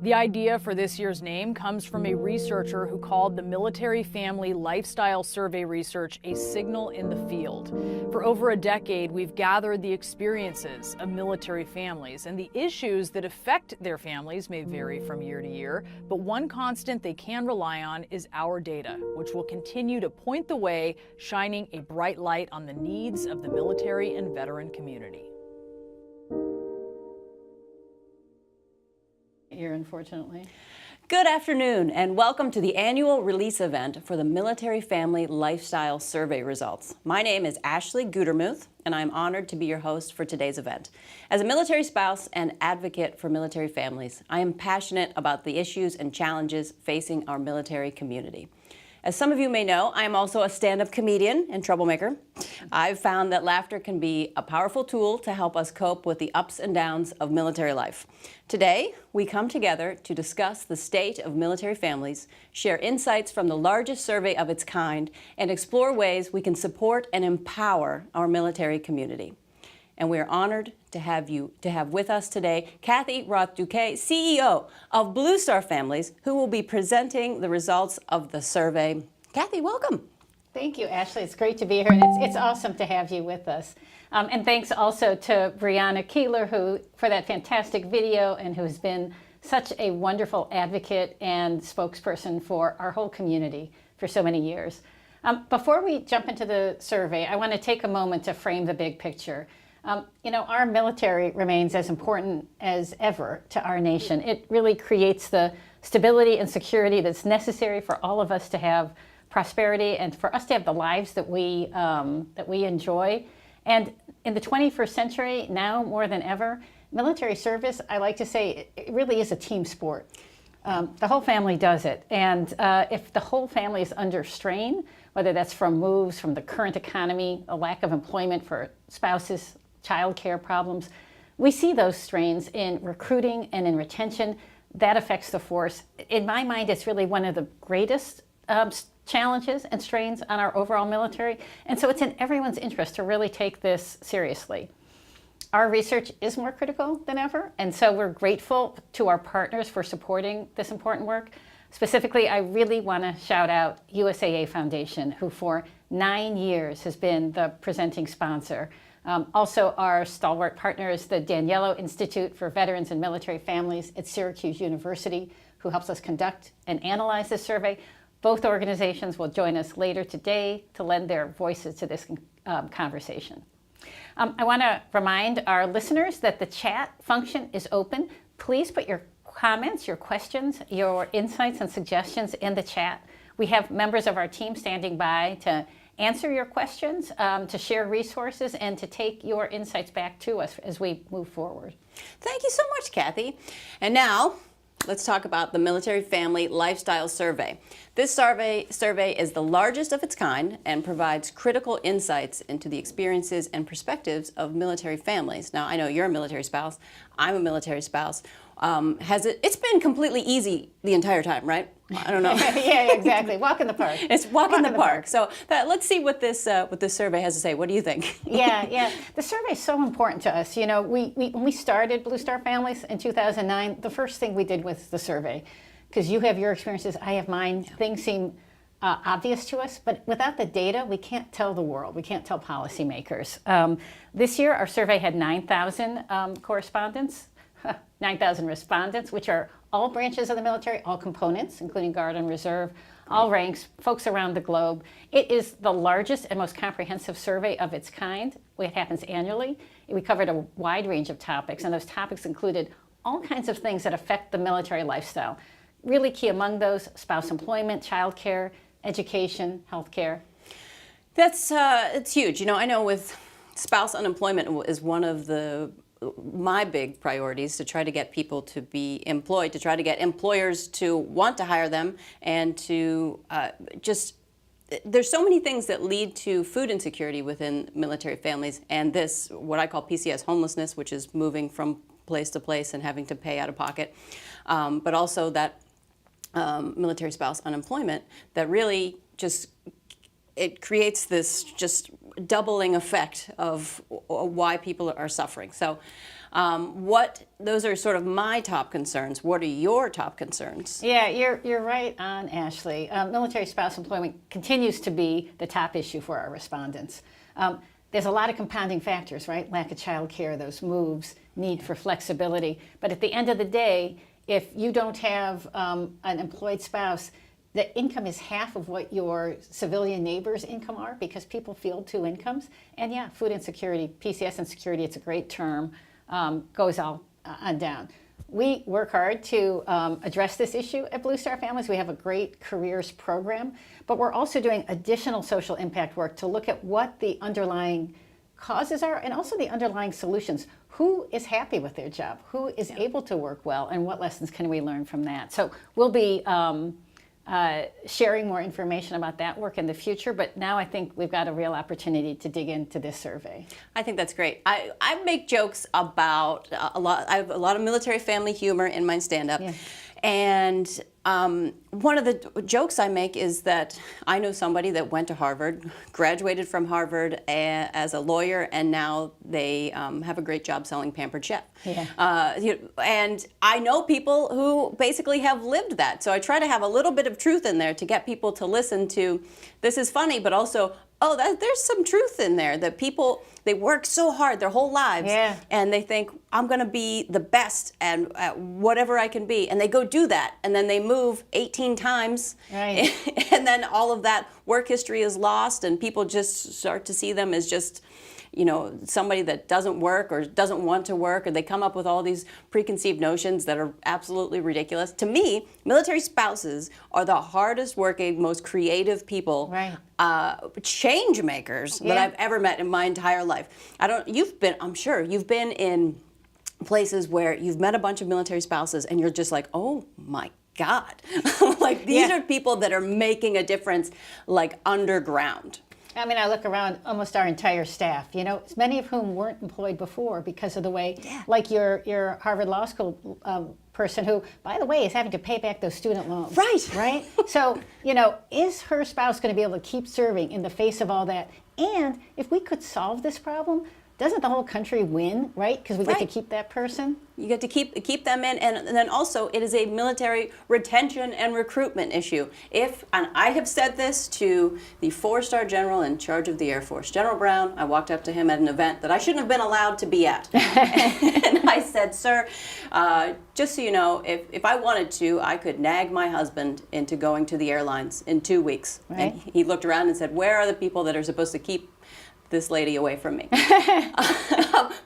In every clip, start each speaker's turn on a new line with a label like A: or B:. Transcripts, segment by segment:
A: The idea for this year's name comes from a researcher who called the Military Family Lifestyle Survey research a signal in the field. For over a decade, we've gathered the experiences of military families, and the issues that affect their families may vary from year to year, but one constant they can rely on is our data, which will continue to point the way, shining a bright light on the needs of the military and veteran community.
B: Here, unfortunately.
C: Good afternoon, and welcome to the annual release event for the Military Family Lifestyle Survey results. My name is Ashley Gutermuth, and I'm honored to be your host for today's event. As a military spouse and advocate for military families, I am passionate about the issues and challenges facing our military community. As some of you may know, I am also a stand-up comedian and troublemaker. I've found that laughter can be a powerful tool to help us cope with the ups and downs of military life. Today, we come together to discuss the state of military families, share insights from the largest survey of its kind, and explore ways we can support and empower our military community. And we are honored to have with us today Kathy Roth-Duquet, CEO of Blue Star Families, who will be presenting the results of the survey. Kathy, welcome.
B: Thank you, Ashley. It's great to be here, and it's awesome to have you with us. And thanks also to Brianna Keeler, who for that fantastic video, and who's been such a wonderful advocate and spokesperson for our whole community for so many years. Before we jump into the survey, I want to take a moment to frame the big picture. Our military remains as important as ever to our nation. It really creates the stability and security that's necessary for all of us to have prosperity and for us to have the lives that we enjoy. And in the 21st century, now more than ever, military service, I like to say, it really is a team sport. The whole family does it. And if the whole family is under strain, whether that's from moves from the current economy, a lack of employment for spouses, child care problems, we see those strains in recruiting and in retention. That affects the force. In my mind, it's really one of the greatest challenges and strains on our overall military. And so it's in everyone's interest to really take this seriously. Our research is more critical than ever, and so we're grateful to our partners for supporting this important work. Specifically, I really want to shout out USAA Foundation, who for 9 years has been the presenting sponsor. Also, our stalwart partners, the Daniello Institute for Veterans and Military Families at Syracuse University, who helps us conduct and analyze this survey. Both organizations will join us later today to lend their voices to this conversation. I want to remind our listeners that the chat function is open. Please put your comments, your questions, your insights and suggestions in the chat. We have members of our team standing by to answer your questions, to share resources, and to take your insights back to us as we move forward.
C: Thank you so much, Kathy. And now, let's talk about the Military Family Lifestyle Survey. This survey is the largest of its kind and provides critical insights into the experiences and perspectives of military families. Now, I know you're a military spouse. I'm a military spouse. It's been completely easy the entire time, right? I don't know.
B: Yeah, exactly. Walk in the park.
C: It's walk in the park. So let's see what this survey has to say. What do you think?
B: Yeah. The survey is so important to us. You know, when we started Blue Star Families in 2009, the first thing we did was the survey, because you have your experiences, I have mine. Yeah. Things seem obvious to us, but without the data, we can't tell the world. We can't tell policymakers. This year, our survey had 9,000 correspondents. 9,000 respondents, which are all branches of the military, all components, including Guard and Reserve, all ranks, folks around the globe. It is the largest and most comprehensive survey of its kind. It happens annually. We covered a wide range of topics, and those topics included all kinds of things that affect the military lifestyle. Really key among those, spouse employment, child care, education, health care.
C: That's it's huge. You know, I know with spouse unemployment is one of my big priorities, to try to get people to be employed, to try to get employers to want to hire them, and to there's so many things that lead to food insecurity within military families, and this, what I call PCS homelessness, which is moving from place to place and having to pay out of pocket, but also that military spouse unemployment that really it creates this just doubling effect of why people are suffering. So Those are sort of my top concerns. What are your top concerns?
B: Yeah, you're right on, Ashley. Military spouse employment continues to be the top issue for our respondents. There's a lot of compounding factors, right? Lack of child care, those moves, need for flexibility. But at the end of the day, if you don't have an employed spouse, the income is half of what your civilian neighbor's income are, because people field two incomes. And yeah, food insecurity, PCS insecurity, it's a great term, goes on down. We work hard to address this issue at Blue Star Families. We have a great careers program, but we're also doing additional social impact work to look at what the underlying causes are and also the underlying solutions. Who is happy with their job? Who is able to work well? And what lessons can we learn from that? So we'll be sharing more information about that work in the future, but now I think we've got a real opportunity to dig into this survey.
C: I think that's great. I make jokes about a lot. I have a lot of military family humor in my stand-up. Yeah. And one of the jokes I make is that I know somebody that went to Harvard, graduated from Harvard as a lawyer, and now they have a great job selling Pampered Chef. Yeah. And I know people who basically have lived that. So I try to have a little bit of truth in there to get people to listen to, this is funny, but also, oh, there's some truth in there, that people, they work so hard their whole lives, yeah, and they think, I'm going to be the best at whatever I can be. And they go do that, and then they move 18 times, right, and then all of that work history is lost, and people just start to see them as just, you know, somebody that doesn't work or doesn't want to work, or they come up with all these preconceived notions that are absolutely ridiculous. To me, military spouses are the hardest working, most creative people, right, change makers, yeah, that I've ever met in my entire life. I'm sure you've been in places where you've met a bunch of military spouses and you're just like, oh my God. Like, these, yeah, are people that are making a difference, like, underground.
B: I mean, I look around almost our entire staff, you know, many of whom weren't employed before because of the way, yeah, like your Harvard Law School person who, by the way, is having to pay back those student loans. Right. Right? So, you know, is her spouse going to be able to keep serving in the face of all that? And if we could solve this problem, doesn't the whole country win, right? Because we get to keep that person.
C: You get to keep them in, and then also it is a military retention and recruitment issue. And I have said this to the 4-star general in charge of the Air Force, General Brown. I walked up to him at an event that I shouldn't have been allowed to be at. And I said, sir, just so you know, if I wanted to, I could nag my husband into going to the airlines in 2 weeks. Right. And he looked around and said, where are the people that are supposed to keep this lady away from me?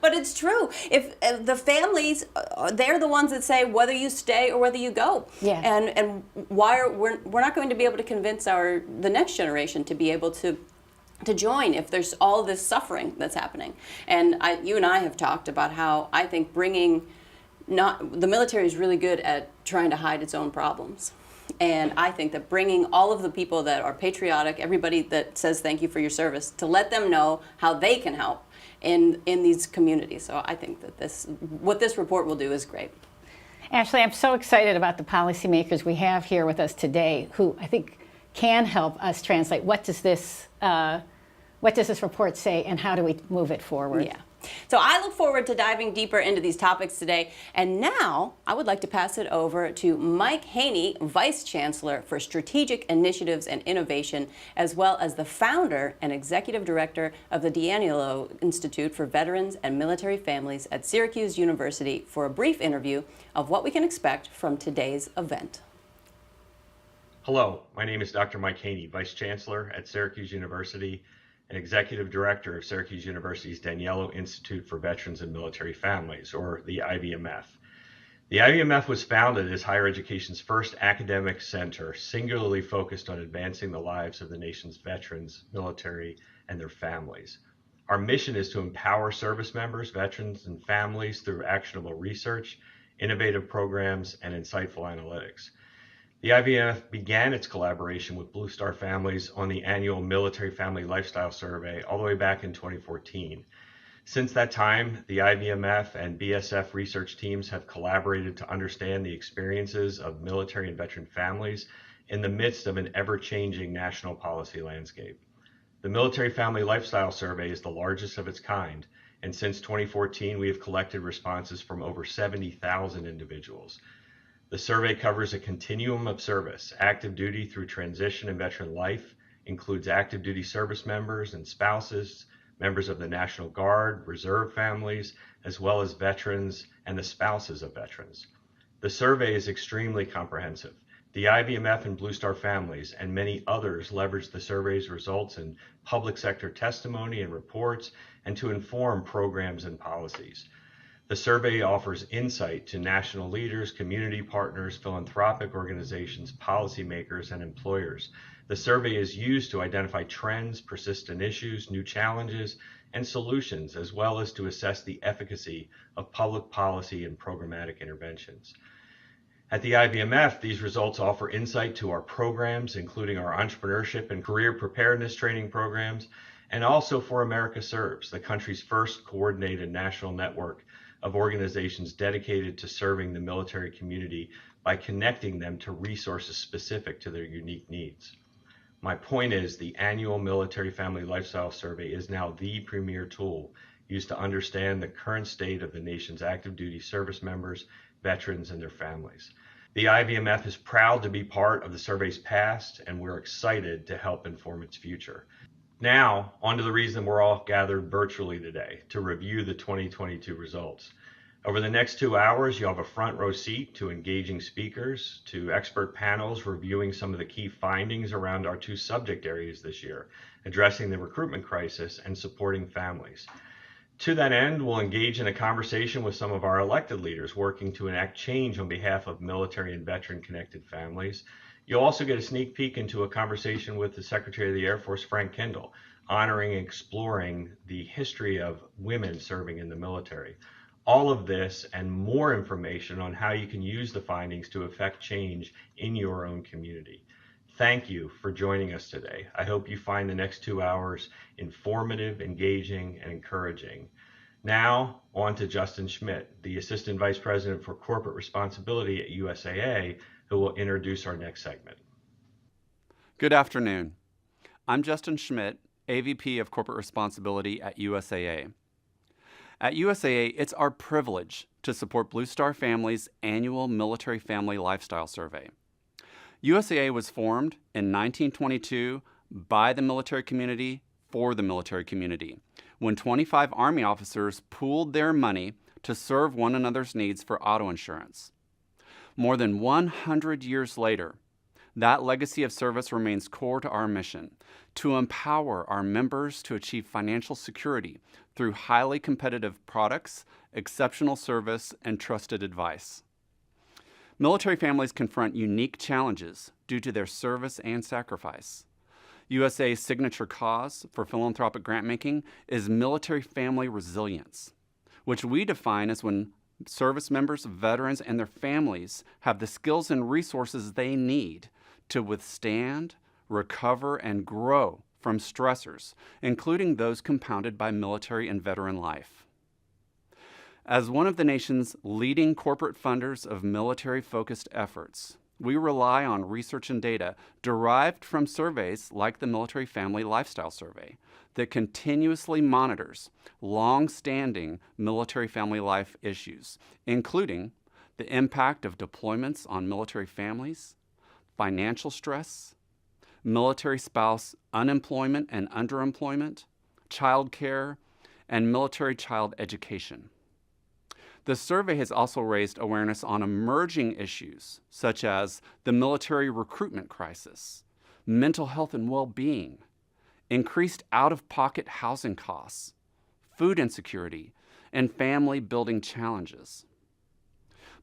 C: But it's true. If the families, they're the ones that say whether you stay or whether you go. Yeah. And we're not going to be able to convince the next generation to be able to join if there's all this suffering that's happening. And you and I have talked about how I think the military is really good at trying to hide its own problems. And I think that bringing all of the people that are patriotic, everybody that says thank you for your service, to let them know how they can help in these communities. So I think that what this report will do is great.
B: Ashley, I'm so excited about the policymakers we have here with us today, who I think can help us translate what does this report say and how do we move it forward.
C: Yeah. So I look forward to diving deeper into these topics today. And now I would like to pass it over to Mike Haney, Vice Chancellor for Strategic Initiatives and Innovation, as well as the founder and executive director of the D'Aniello Institute for Veterans and Military Families at Syracuse University, for a brief interview of what we can expect from today's event.
D: Hello, my name is Dr. Mike Haney, Vice Chancellor at Syracuse University and Executive Director of Syracuse University's D'Aniello Institute for Veterans and Military Families, or the IVMF. The IVMF was founded as higher education's first academic center, singularly focused on advancing the lives of the nation's veterans, military, and their families. Our mission is to empower service members, veterans, and families through actionable research, innovative programs, and insightful analytics. The IVMF began its collaboration with Blue Star Families on the annual Military Family Lifestyle Survey all the way back in 2014. Since that time, the IVMF and BSF research teams have collaborated to understand the experiences of military and veteran families in the midst of an ever-changing national policy landscape. The Military Family Lifestyle Survey is the largest of its kind and since 2014, we have collected responses from over 70,000 individuals. The survey covers a continuum of service, active duty through transition and veteran life, includes active duty service members and spouses, members of the National Guard, reserve families, as well as veterans and the spouses of veterans. The survey is extremely comprehensive. The IVMF and Blue Star families and many others leverage the survey's results in public sector testimony and reports and to inform programs and policies. The survey offers insight to national leaders, community partners, philanthropic organizations, policymakers, and employers. The survey is used to identify trends, persistent issues, new challenges, and solutions, as well as to assess the efficacy of public policy and programmatic interventions. At the IVMF, these results offer insight to our programs, including our entrepreneurship and career preparedness training programs, and also for America Serves, the country's first coordinated national network of organizations dedicated to serving the military community by connecting them to resources specific to their unique needs. My point is, the annual Military Family Lifestyle Survey is now the premier tool used to understand the current state of the nation's active duty service members, veterans, and their families. The IVMF is proud to be part of the survey's past, and we're excited to help inform its future. Now, on to the reason we're all gathered virtually today, to review the 2022 results. Over the next 2 hours, you'll have a front row seat to engaging speakers, to expert panels reviewing some of the key findings around our two subject areas this year, addressing the recruitment crisis and supporting families. To that end, we'll engage in a conversation with some of our elected leaders working to enact change on behalf of military and veteran-connected families. You'll also get a sneak peek into a conversation with the Secretary of the Air Force, Frank Kendall, honoring and exploring the history of women serving in the military. All of this and more information on how you can use the findings to affect change in your own community. Thank you for joining us today. I hope you find the next 2 hours informative, engaging, and encouraging. Now, on to Justin Schmidt, the Assistant Vice President for Corporate Responsibility at USAA, who will introduce our next segment.
E: Good afternoon. I'm Justin Schmidt, AVP of Corporate Responsibility at USAA. At USAA, it's our privilege to support Blue Star Family's annual Military Family Lifestyle Survey. USAA was formed in 1922 by the military community for the military community, when 25 Army officers pooled their money to serve one another's needs for auto insurance. More than 100 years later, that legacy of service remains core to our mission, to empower our members to achieve financial security through highly competitive products, exceptional service, and trusted advice. Military families confront unique challenges due to their service and sacrifice. USA's signature cause for philanthropic grant-making is military family resilience, which we define as when service members, veterans, and their families have the skills and resources they need to withstand, recover, and grow from stressors, including those compounded by military and veteran life. As one of the nation's leading corporate funders of military-focused efforts, we rely on research and data derived from surveys like the Military Family Lifestyle Survey that continuously monitors long-standing military family life issues, including the impact of deployments on military families, financial stress, military spouse unemployment and underemployment, child care, and military child education. The survey has also raised awareness on emerging issues such as the military recruitment crisis, mental health and well-being, increased out-of-pocket housing costs, food insecurity, and family-building challenges.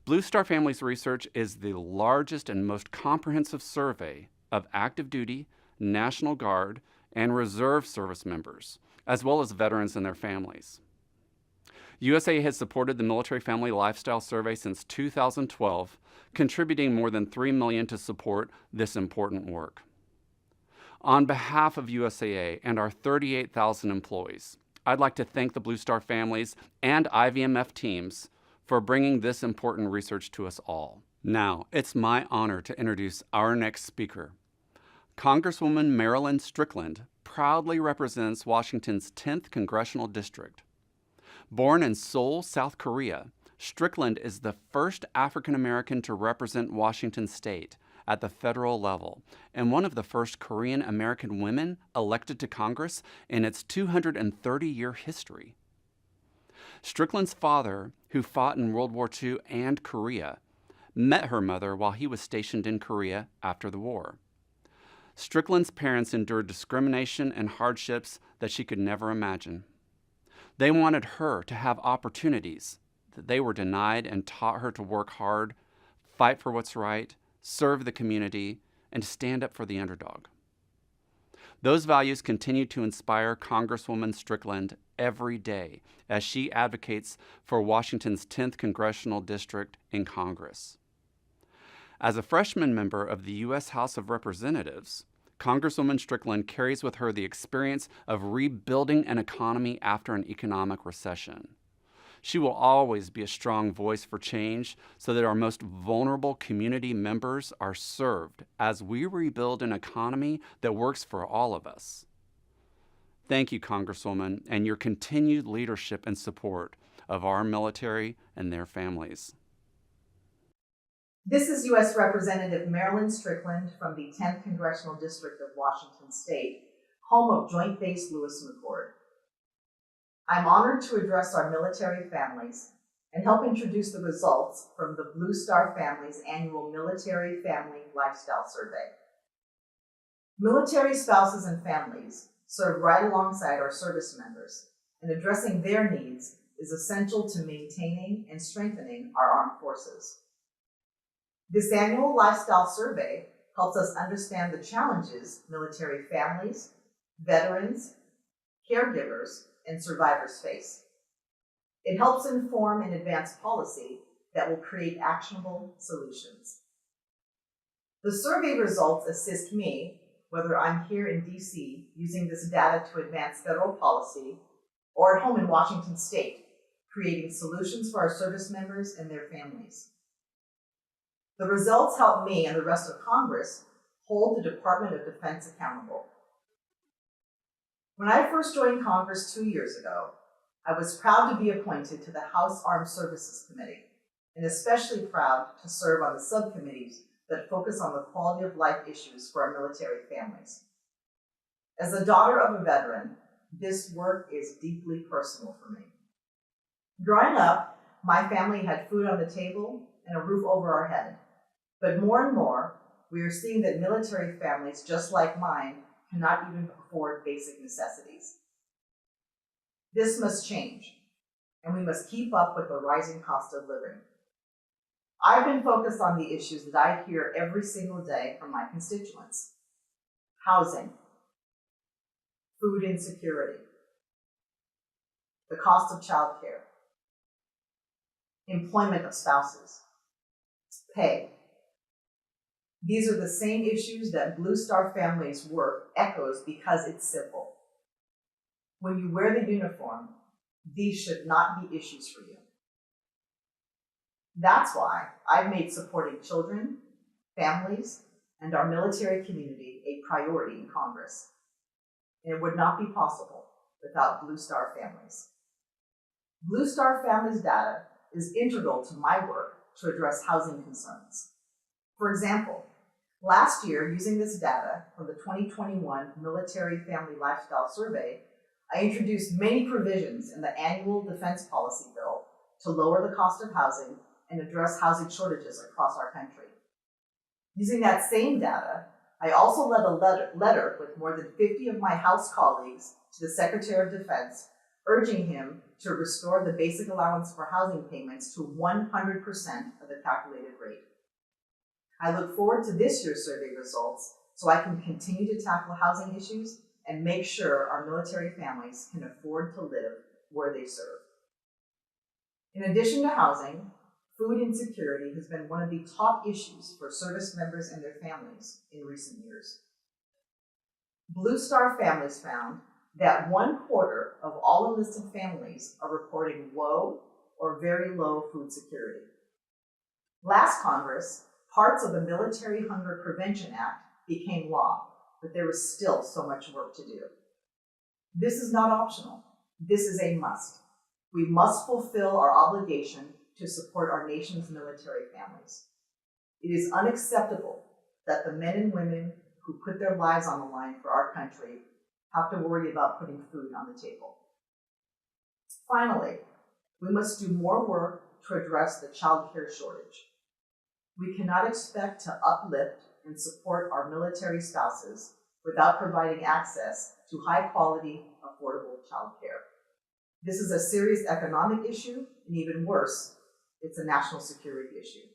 E: Blue Star Family's research is the largest and most comprehensive survey of active duty, National Guard, and Reserve service members, as well as veterans and their families. USAA has supported the Military Family Lifestyle Survey since 2012, contributing more than $3 million to support this important work. On behalf of USAA and our 38,000 employees, I'd like to thank the Blue Star families and IVMF teams for bringing this important research to us all. Now, it's my honor to introduce our next speaker. Congresswoman Marilyn Strickland proudly represents Washington's 10th Congressional District. Born in Seoul, South Korea, Strickland is the first African American to represent Washington State at the federal level and one of the first Korean American women elected to Congress in its 230-year history. Strickland's father, who fought in World War II and Korea, met her mother while he was stationed in Korea after the war. Strickland's parents endured discrimination and hardships that she could never imagine. They wanted her to have opportunities that they were denied and taught her to work hard, fight for what's right, serve the community, and stand up for the underdog. Those values continue to inspire Congresswoman Strickland every day as she advocates for Washington's 10th Congressional District in Congress. As a freshman member of the U.S. House of Representatives, Congresswoman Strickland carries with her the experience of rebuilding an economy after an economic recession. She will always be a strong voice for change so that our most vulnerable community members are served as we rebuild an economy that works for all of us. Thank you, Congresswoman, and your continued leadership and support of our military and their families.
F: This is U.S. Representative Marilyn Strickland from the 10th Congressional District of Washington State, home of Joint Base Lewis-McChord. I'm honored to address our military families and help introduce the results from the Blue Star Family's annual Military Family Lifestyle Survey. Military spouses and families serve right alongside our service members, and addressing their needs is essential to maintaining and strengthening our armed forces. This annual lifestyle survey helps us understand the challenges military families, veterans, caregivers, and survivors face. It helps inform and advance policy that will create actionable solutions. The survey results assist me, whether I'm here in DC using this data to advance federal policy or at home in Washington State, creating solutions for our service members and their families. The results help me and the rest of Congress hold the Department of Defense accountable. When I first joined Congress 2 years ago, I was proud to be appointed to the House Armed Services Committee, and especially proud to serve on the subcommittees that focus on the quality of life issues for our military families. As the daughter of a veteran, this work is deeply personal for me. Growing up, my family had food on the table and a roof over our head. But more and more, we are seeing that military families just like mine cannot even afford basic necessities. This must change, and we must keep up with the rising cost of living. I've been focused on the issues that I hear every single day from my constituents: housing, food insecurity, the cost of childcare, employment of spouses, pay. These are the same issues that Blue Star Family's work echoes because it's simple. When you wear the uniform, these should not be issues for you. That's why I've made supporting children, families, and our military community a priority in Congress. And it would not be possible without Blue Star Families. Blue Star Families data is integral to my work to address housing concerns. For example, last year, using this data from the 2021 Military Family Lifestyle Survey, I introduced many provisions in the annual defense policy bill to lower the cost of housing and address housing shortages across our country. Using that same data, I also led a letter with more than 50 of my House colleagues to the Secretary of Defense, urging him to restore the basic allowance for housing payments to 100% of the calculated rate. I look forward to this year's survey results so I can continue to tackle housing issues and make sure our military families can afford to live where they serve. In addition to housing, food insecurity has been one of the top issues for service members and their families in recent years. Blue Star Families found that 1/4 of all enlisted families are reporting low or very low food security. Last Congress, parts of the Military Hunger Prevention Act became law, but there is still so much work to do. This is not optional. This is a must. We must fulfill our obligation to support our nation's military families. It is unacceptable that the men and women who put their lives on the line for our country have to worry about putting food on the table. Finally, we must do more work to address the child care shortage. We cannot expect to uplift and support our military spouses without providing access to high-quality, affordable child care. This is a serious economic issue, and even worse, it's a national security issue.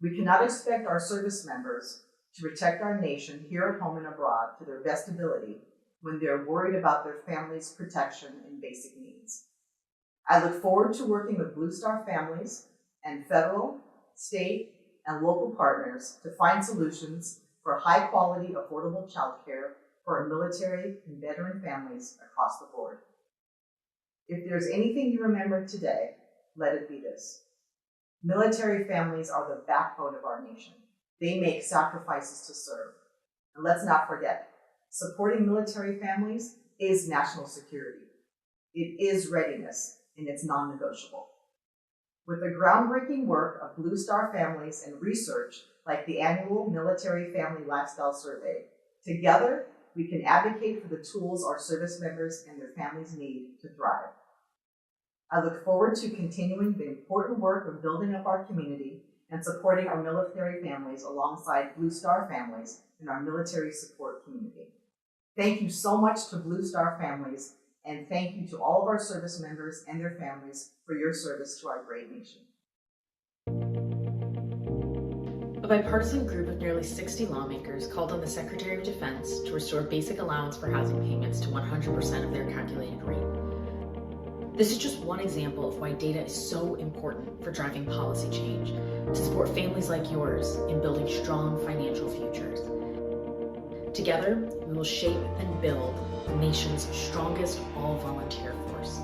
F: We cannot expect our service members to protect our nation here at home and abroad to their best ability when they're worried about their family's protection and basic needs. I look forward to working with Blue Star families and federal, state, and local partners to find solutions for high-quality, affordable child care for our military and veteran families across the board. If there's anything you remember today, let it be this. Military families are the backbone of our nation. They make sacrifices to serve. And let's not forget, supporting military families is national security. It is readiness, and it's non-negotiable. With the groundbreaking work of Blue Star families and research like the annual Military Family Lifestyle Survey, together we can advocate for the tools our service members and their families need to thrive. I look forward to continuing the important work of building up our community and supporting our military families alongside Blue Star families in our military support community. Thank you so much to Blue Star families, and thank you to all of our service members and their families for your service to our great nation.
G: A bipartisan group of nearly 60 lawmakers called on the Secretary of Defense to restore basic allowance for housing payments to 100% of their calculated rate. This is just one example of why data is so important for driving policy change to support families like yours in building strong financial futures. Together, we will shape and build the nation's strongest all-volunteer force.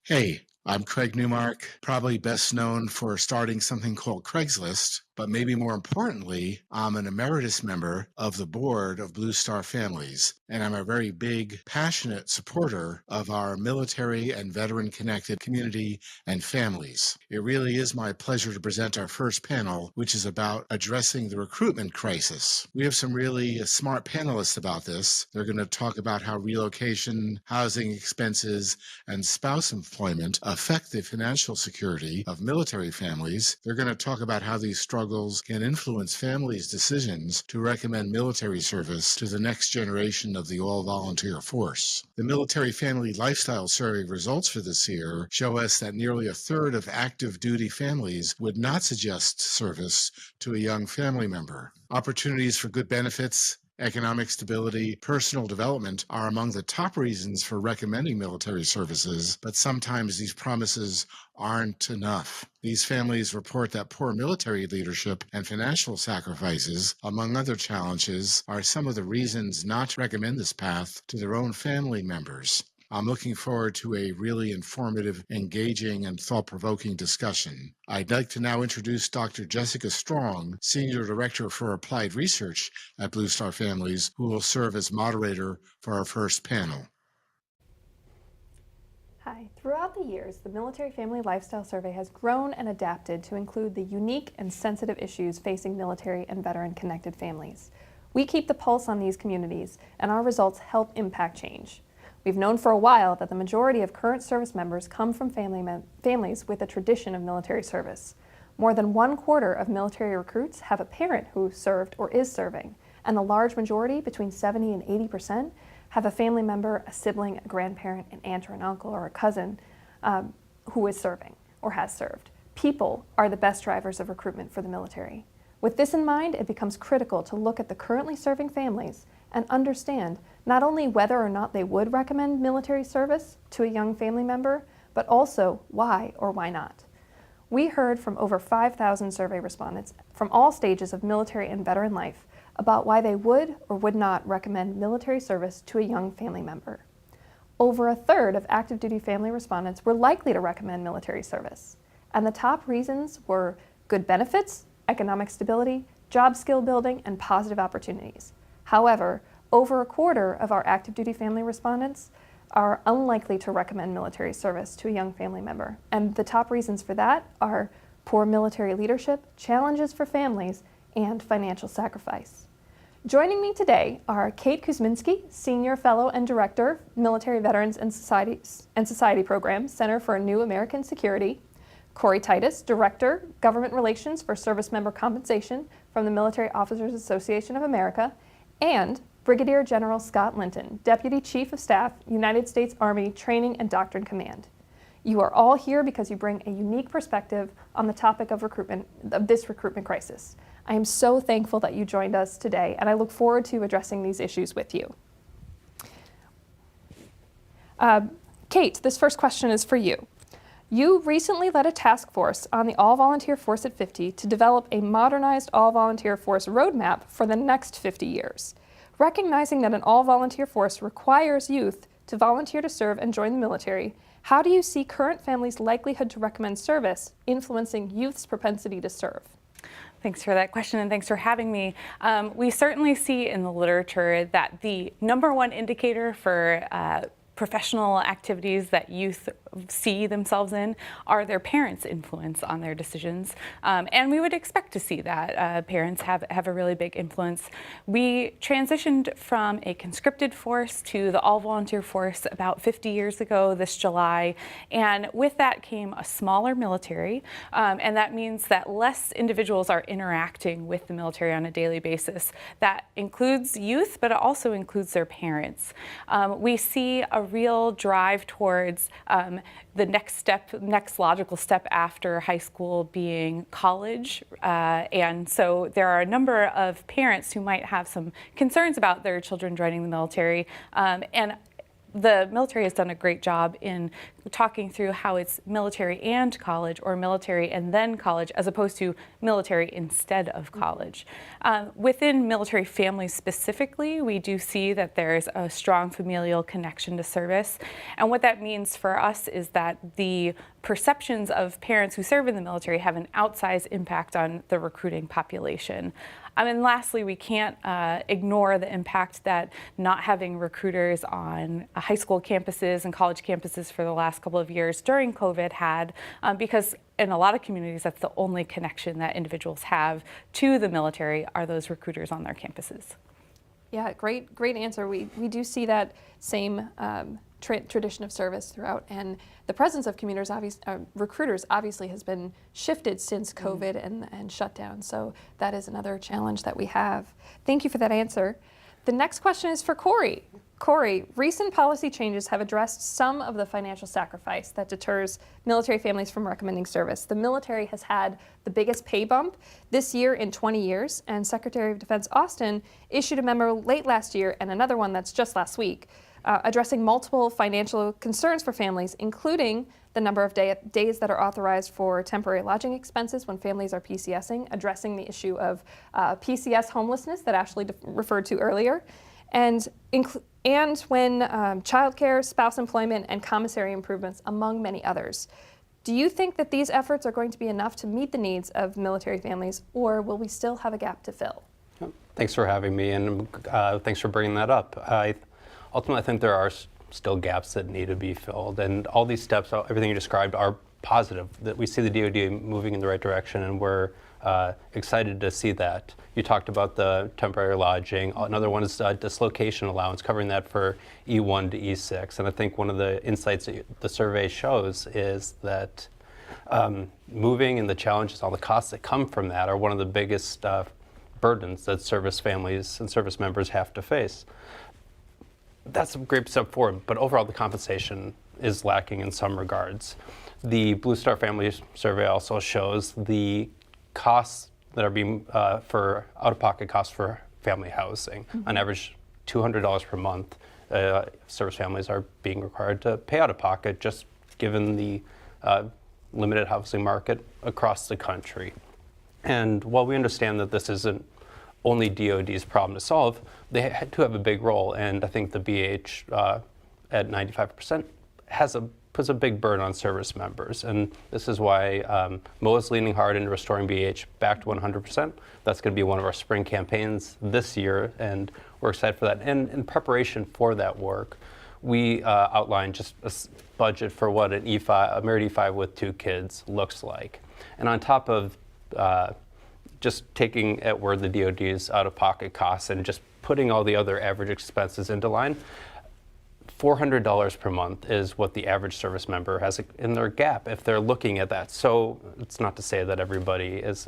H: Hey, I'm Craig Newmark, probably best known for starting something called Craigslist, but maybe more importantly, I'm an emeritus member of the board of Blue Star Families, and I'm a very big, passionate supporter of our military and veteran-connected community and families. It really is my pleasure to present our first panel, which is about addressing the recruitment crisis. We have some really smart panelists about this. They're going to talk about how relocation, housing expenses, and spouse employment affect the financial security of military families. They're going to talk about how these struggles can influence families' decisions to recommend military service to the next generation of the all-volunteer force. The Military Family Lifestyle Survey results for this year show us that nearly a third of active duty families would not suggest service to a young family member. Opportunities for good benefits, economic stability, personal development are among the top reasons for recommending military services, but sometimes these promises aren't enough. These families report that poor military leadership and financial sacrifices, among other challenges, are some of the reasons not to recommend this path to their own family members. I'm looking forward to a really informative, engaging, and thought-provoking discussion. I'd like to now introduce Dr. Jessica Strong, Senior Director for Applied Research at Blue Star Families, who will serve as moderator for our first panel.
I: Hi. Throughout the years, the Military Family Lifestyle Survey has grown and adapted to include the unique and sensitive issues facing military and veteran-connected families. We keep the pulse on these communities, and our results help impact change. We've known for a while that the majority of current service members come from families with a tradition of military service. More than 1/4 of military recruits have a parent who served or is serving, and the large majority, between 70 and 80%, have a family member, a sibling, a grandparent, an aunt or an uncle, or a cousin who is serving or has served. People are the best drivers of recruitment for the military. With this in mind, it becomes critical to look at the currently serving families and understand not only whether or not they would recommend military service to a young family member, but also why or why not. We heard from over 5,000 survey respondents from all stages of military and veteran life about why they would or would not recommend military service to a young family member. Over a third of active duty family respondents were likely to recommend military service, and the top reasons were good benefits, economic stability, job skill building, and positive opportunities. However, over a quarter of our active duty family respondents are unlikely to recommend military service to a young family member. And the top reasons for that are poor military leadership, challenges for families, and financial sacrifice. Joining me today are Kate Kuzminski, Senior Fellow and Director, Military Veterans and Society Program, Center for New American Security, Corey Titus, Director, Government Relations for Service Member Compensation from the Military Officers Association of America, and Brigadier General Scott Linton, Deputy Chief of Staff, United States Army Training and Doctrine Command. You are all here because you bring a unique perspective on the topic of this recruitment crisis. I am so thankful that you joined us today, and I look forward to addressing these issues with you. Kate, this first question is for you. You recently led a task force on the all-volunteer force at 50 to develop a modernized all-volunteer force roadmap for the next 50 years. Recognizing that an all-volunteer force requires youth to volunteer to serve and join the military, how do you see current families' likelihood to recommend service influencing youth's propensity to serve?
J: Thanks for that question, and thanks for having me. We certainly see in the literature that the #1 indicator for professional activities that youth see themselves in are their parents' influence on their decisions. And we would expect to see that. Parents have a really big influence. We transitioned from a conscripted force to the all-volunteer force about 50 years ago this July. And with that came a smaller military. And that means that less individuals are interacting with the military on a daily basis. That includes youth, but it also includes their parents. We see a real drive towards the next logical step after high school being college. And so there are a number of parents who might have some concerns about their children joining the military. And the military has done a great job in talking through how it's military and college, or military and then college, as opposed to military instead of college. Within military families specifically, we do see that there's a strong familial connection to service. And what that means for us is that the perceptions of parents who serve in the military have an outsized impact on the recruiting population. And lastly, we can't ignore the impact that not having recruiters on high school campuses and college campuses for the last couple of years during COVID had, because in a lot of communities, that's the only connection that individuals have to the military are those recruiters on their campuses.
I: Yeah, great answer. We do see that same tradition of service throughout, and the presence of recruiters obviously has been shifted since COVID and shutdown. So that is another challenge that we have. Thank you for that answer. The next question is for Corey. Corey, recent policy changes have addressed some of the financial sacrifice that deters military families from recommending service. The military has had the biggest pay bump this year in 20 years, and Secretary of Defense Austin issued a memo late last year and another one that's just last week, addressing multiple financial concerns for families, including the number of days that are authorized for temporary lodging expenses when families are PCSing, addressing the issue of PCS homelessness that Ashley referred to earlier, and when childcare, spouse employment, and commissary improvements, among many others. Do you think that these efforts are going to be enough to meet the needs of military families, or will we still have a gap to fill?
K: Thanks for having me, and thanks for bringing that up. Ultimately, I think there are still gaps that need to be filled, and all these steps, everything you described, are positive. That we see the DoD moving in the right direction, and we're excited to see that. You talked about the temporary lodging. Another one is dislocation allowance, covering that for E1 to E6. And I think one of the insights that the survey shows is that moving and the challenges, all the costs that come from that, are one of the biggest burdens that service families and service members have to face. That's a great step forward, but overall the compensation is lacking in some regards. The Blue Star Family Survey also shows the costs that are being for out-of-pocket costs for family housing. On average, $200 per month. Service families are being required to pay out-of-pocket, just given the limited housing market across the country. And while we understand that this isn't only DoD's problem to solve, they do have a big role, and I think the BH at 95% puts a big burden on service members, and this is why MOA is leaning hard into restoring BH back to 100%. That's going to be one of our spring campaigns this year, and we're excited for that. And in preparation for that work, we outlined just a budget for what an E5, a married E5 with 2 kids looks like. And on top of just taking at where the DoD's out-of-pocket costs and just putting all the other average expenses into line, $400 per month is what the average service member has in their gap if they're looking at that. So it's not to say that everybody is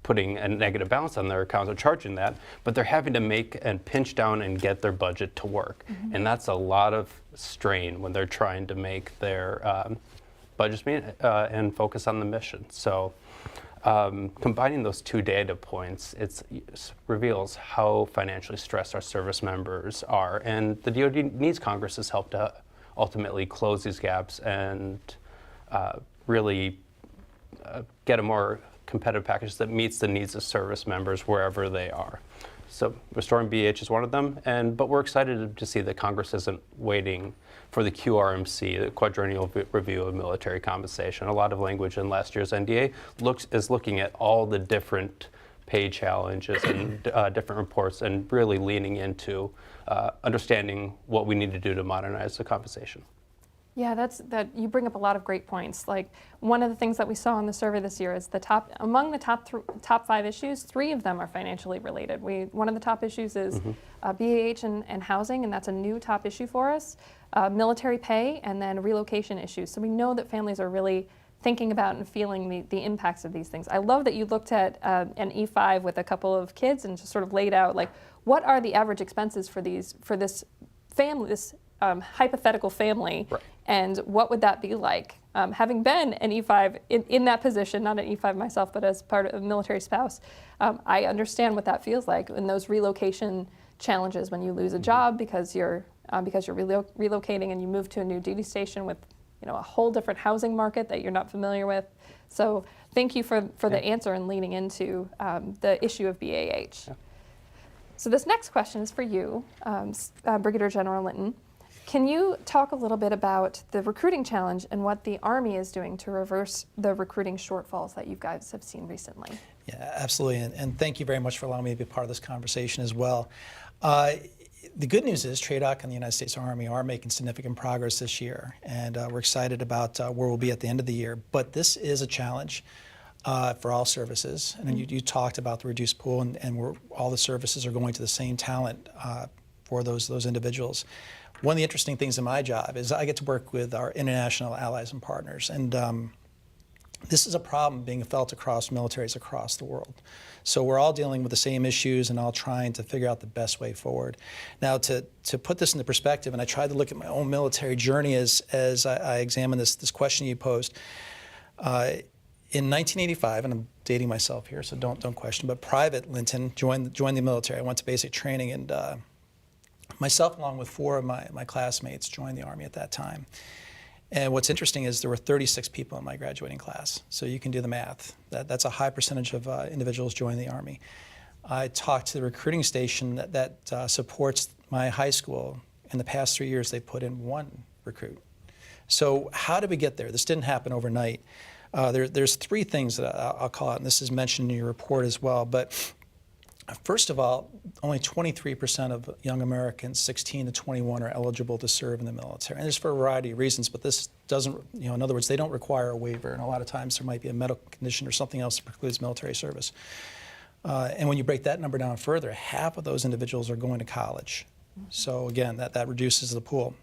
K: putting a negative balance on their accounts or charging that, but they're having to make and pinch down and get their budget to work. Mm-hmm. And that's a lot of strain when they're trying to make their budgets meet and focus on the mission. So combining those 2 data points, it reveals how financially stressed our service members are. And the DoD needs Congress's help to ultimately close these gaps and really get a more competitive package that meets the needs of service members wherever they are. So restoring BH is one of them, but we're excited to see that Congress isn't waiting for the QRMC, the Quadrennial Review of Military Compensation. A lot of language in last year's NDA is looking at all the different pay challenges and different reports and really leaning into understanding what we need to do to modernize the compensation.
I: Yeah, you bring up a lot of great points. Like, one of the things that we saw in the survey this year is among the top 5 issues, 3 of them are financially related. One of the top issues is BAH and housing, and that's a new top issue for us. Military pay, and then relocation issues. So we know that families are really thinking about and feeling the impacts of these things. I love that you looked at an E5 with a couple of kids and just sort of laid out, like, what are the average expenses for this family, this hypothetical family, right, and what would that be like? Having been an E5 in that position, not an E5 myself, but as part of a military spouse, I understand what that feels like in those relocation challenges when you lose a job because you're relocating and you move to a new duty station with a whole different housing market that you're not familiar with. So thank you for the answer and leaning into the issue of BAH. Yeah. So this next question is for you, Brigadier General Linton. Can you talk a little bit about the recruiting challenge and what the Army is doing to reverse the recruiting shortfalls that you guys have seen recently?
L: Yeah, absolutely, and thank you very much for allowing me to be part of this conversation as well. The good news is TRADOC and the United States Army are making significant progress this year, and we're excited about where we'll be at the end of the year. But this is a challenge for all services. And you talked about the reduced pool, and all the services are going to the same talent for those individuals. One of the interesting things in my job is I get to work with our international allies and partners, and this is a problem being felt across militaries across the world. So we're all dealing with the same issues and all trying to figure out the best way forward. Now, to put this into perspective, and I tried to look at my own military journey as I examined this question you posed. In 1985, and I'm dating myself here, so don't question, but Private Linton joined the military. I went to basic training, and myself, along with 4 of my classmates, joined the Army at that time. And what's interesting is there were 36 people in my graduating class. So you can do the math. That's a high percentage of individuals joining the Army. I talked to the recruiting station that supports my high school. In the past 3 years, they put in 1 recruit. So how did we get there? This didn't happen overnight. There's 3 things that I'll call out, and this is mentioned in your report as well. But first of all, only 23% of young Americans 16 to 21 are eligible to serve in the military. And there's for a variety of reasons, but this doesn't, in other words, they don't require a waiver. And a lot of times there might be a medical condition or something else that precludes military service. And when you break that number down further, half of those individuals are going to college. So again, that reduces the pool.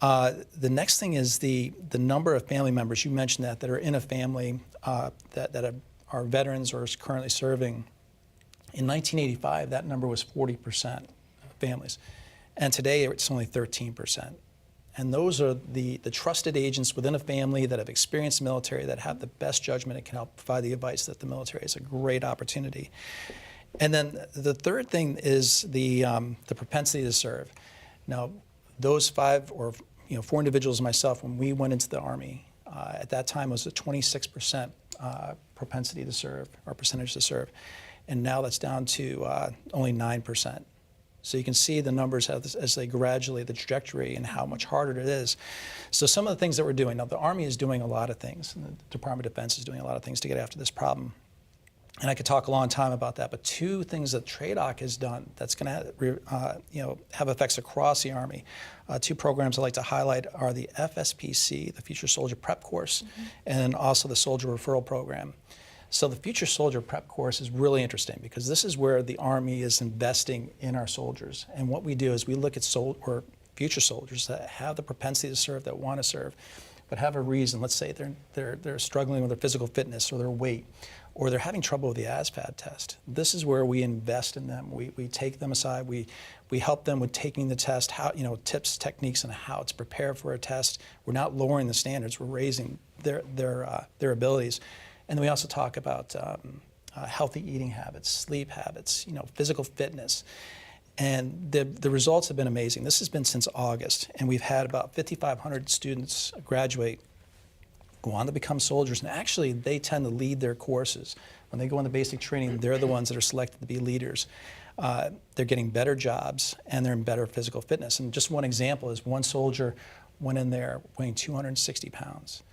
L: The next thing is the number of family members, you mentioned that are in a family that are veterans or is currently serving. In 1985, that number was 40% of families, and today it's only 13%. And those are the trusted agents within a family that have experienced the military, that have the best judgment and can help provide the advice that the military is a great opportunity. And then the third thing is the propensity to serve. Now, those 5 or 4 individuals and myself, when we went into the Army, at that time was a 26% propensity to serve, or percentage to serve. And now that's down to only 9%. So you can see the numbers as they gradually, the trajectory and how much harder it is. So some of the things that we're doing, now the Army is doing a lot of things, and the Department of Defense is doing a lot of things to get after this problem. And I could talk a long time about that, but two things that TRADOC has done that's going to have effects across the Army. Two programs I'd like to highlight are the FSPC, the Future Soldier Prep Course, and also the Soldier Referral Program. So the Future Soldier Prep Course is really interesting because this is where the Army is investing in our soldiers. And what we do is we look at future soldiers that have the propensity to serve, that want to serve, but have a reason. Let's say they're struggling with their physical fitness or their weight, or they're having trouble with the ASVAB test. This is where we invest in them. We take them aside. We help them with taking the test, how, tips, techniques, and how to prepare for a test. We're not lowering the standards. We're raising their abilities. And then we also talk about healthy eating habits, sleep habits, physical fitness. And the results have been amazing. This has been since August, and we've had about 5,500 students graduate, go on to become soldiers, and actually they tend to lead their courses. When they go into basic training, they're the ones that are selected to be leaders. They're getting better jobs, and they're in better physical fitness. And just one example is one soldier went in there weighing 260 pounds.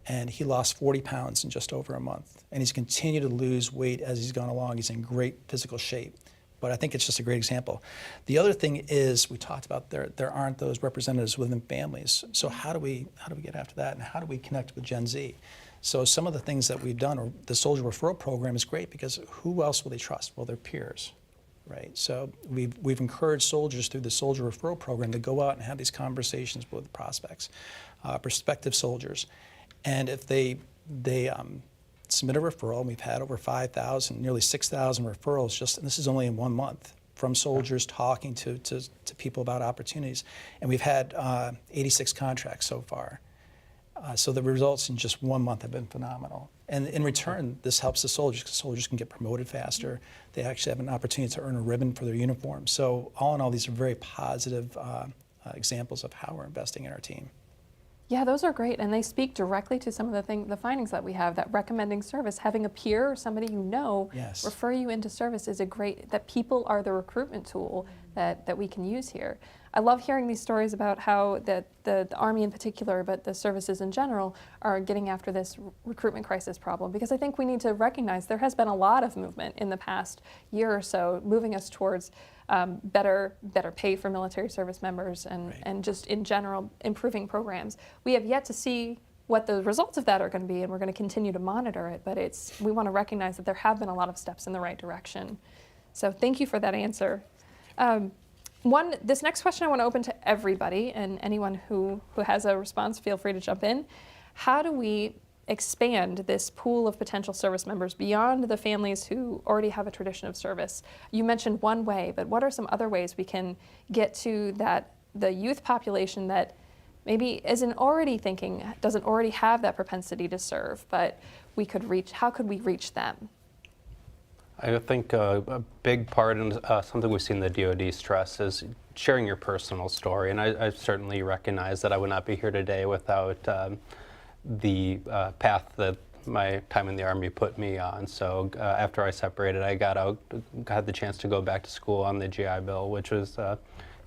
L: And he lost 40 pounds in just over a month. And he's continued to lose weight as he's gone along. He's in great physical shape. But I think it's just a great example. The other thing is, we talked about there aren't those representatives within families. So how do we get after that, and how do we connect with Gen Z? So some of the things that we've done, or the Soldier Referral Program is great because who else will they trust? Well, their peers, right? So we've encouraged soldiers through the Soldier Referral Program to go out and have these conversations with prospects, prospective soldiers. And if they submit a referral, and we've had over 5,000, nearly 6,000 referrals, and this is only in 1 month, from soldiers talking to people about opportunities. And we've had 86 contracts so far. So the results in just 1 month have been phenomenal. And in return, this helps the soldiers, because soldiers can get promoted faster. They actually have an opportunity to earn a ribbon for their uniform. So all in all, these are very positive examples of how we're investing in our team.
I: Yeah, those are great, and they speak directly to some of the findings that we have, that recommending service, having a peer or somebody you know refer you into service is that people are the recruitment tool that we can use here. I love hearing these stories about how the Army in particular, but the services in general, are getting after this recruitment crisis problem, because I think we need to recognize there has been a lot of movement in the past year or so, moving us towards better pay for military service members and just in general improving programs. We have yet to see what the results of that are going to be, and we're going to continue to monitor it, but we want to recognize that there have been a lot of steps in the right direction. So thank you for that answer. This next question I want to open to everybody, and anyone who has a response, feel free to jump in. How do we expand this pool of potential service members beyond the families who already have a tradition of service? You mentioned one way, but what are some other ways we can get to the youth population that maybe doesn't already have that propensity to serve, but how could we reach them?
K: I think a big part, and something we've seen the DoD stress, is sharing your personal story. And I certainly recognize that I would not be here today without the path that my time in the Army put me on. So after I separated, I got out, had the chance to go back to school on the GI Bill, which was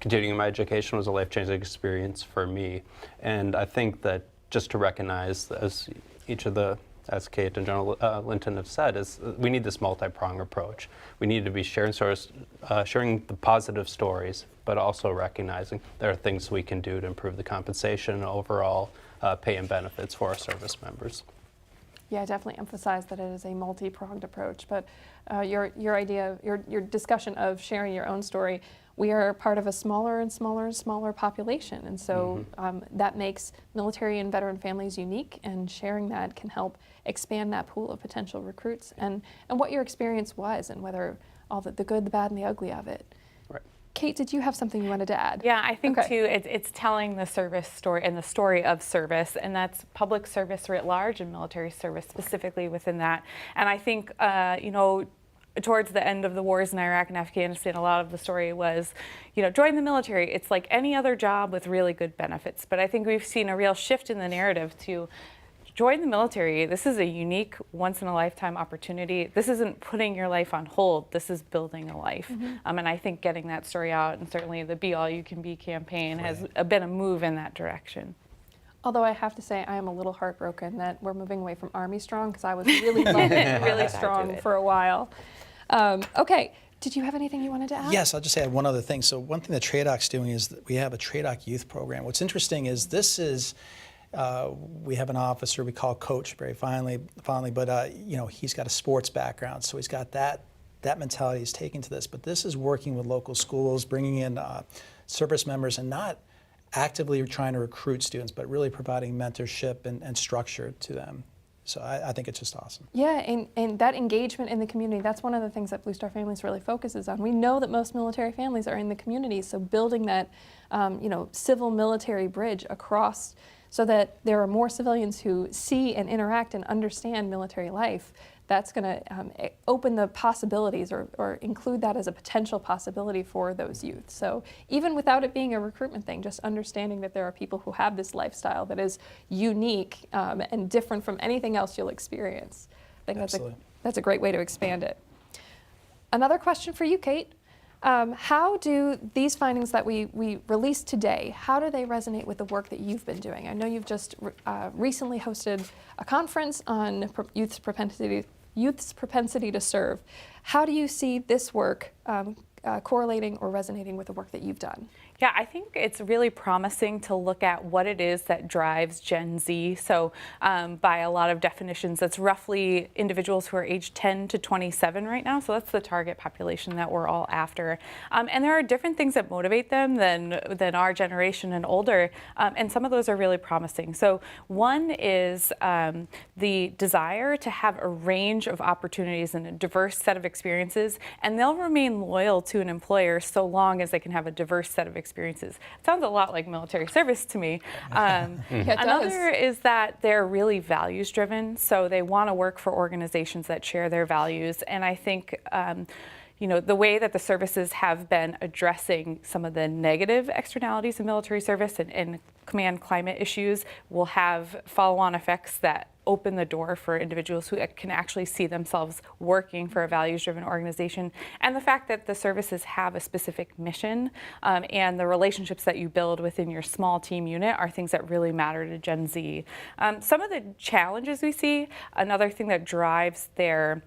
K: continuing my education was a life-changing experience for me. And I think that just to recognize, as Kate and General Linton have said, is we need this multi-pronged approach. We need to be sharing the positive stories, but also recognizing there are things we can do to improve the compensation and overall pay and benefits for our service members.
I: Yeah, I definitely emphasize that it is a multi-pronged approach, but your discussion of sharing your own story, we are part of a smaller and smaller and smaller population, and so that makes military and veteran families unique, and sharing that can help expand that pool of potential recruits, and what your experience was, and whether all the good, the bad, and the ugly of it.
K: Right.
I: Kate, did you have something you wanted to add?
J: Yeah, I think too, it's telling the service story and the story of service, and that's public service writ large and military service specifically within that. And I think, towards the end of the wars in Iraq and Afghanistan, a lot of the story was, join the military. It's like any other job with really good benefits. But I think we've seen a real shift in the narrative to join the military. This is a unique, once-in-a-lifetime opportunity. This isn't putting your life on hold. This is building a life. And I think getting that story out, and certainly the Be All You Can Be campaign has been a move in that direction.
I: Although I have to say, I am a little heartbroken that we're moving away from Army Strong, because I was really loving really strong for a while. Okay, did you have anything you wanted to add?
L: Yes, I'll just add one other thing. So one thing that TRADOC's doing is that we have a TRADOC youth program. What's interesting is this is, we have an officer we call Coach very fondly, but he's got a sports background, so he's got that mentality he's taken to this. But this is working with local schools, bringing in service members, and not actively trying to recruit students, but really providing mentorship and structure to them. So I think it's just awesome.
I: Yeah, and that engagement in the community, that's one of the things that Blue Star Families really focuses on. We know that most military families are in the community, so building that civil military bridge across so that there are more civilians who see and interact and understand military life, that's going to open the possibilities or include that as a potential possibility for those youth. So even without it being a recruitment thing, just understanding that there are people who have this lifestyle that is unique and different from anything else you'll experience. I think that's a great way to expand it. Another question for you, Kate. How do these findings that we released today, how do they resonate with the work that you've been doing? I know you've just recently hosted a conference on youth's propensity to serve. How do you see this work correlating or resonating with the work that you've done?
J: Yeah, I think it's really promising to look at what it is that drives Gen Z. So by a lot of definitions, that's roughly individuals who are aged 10 to 27 right now. So that's the target population that we're all after. And there are different things that motivate them than our generation and older. And some of those are really promising. So one is the desire to have a range of opportunities and a diverse set of experiences. And they'll remain loyal to an employer so long as they can have a diverse set of experiences. It sounds a lot like military service to me. Another is that they're really values driven, so they want to work for organizations that share their values. And I think the way that the services have been addressing some of the negative externalities of military service and command climate issues will have follow-on effects that open the door for individuals who can actually see themselves working for a values-driven organization. And the fact that the services have a specific mission and the relationships that you build within your small team unit are things that really matter to Gen Z. Some of the challenges we see, another thing that drives their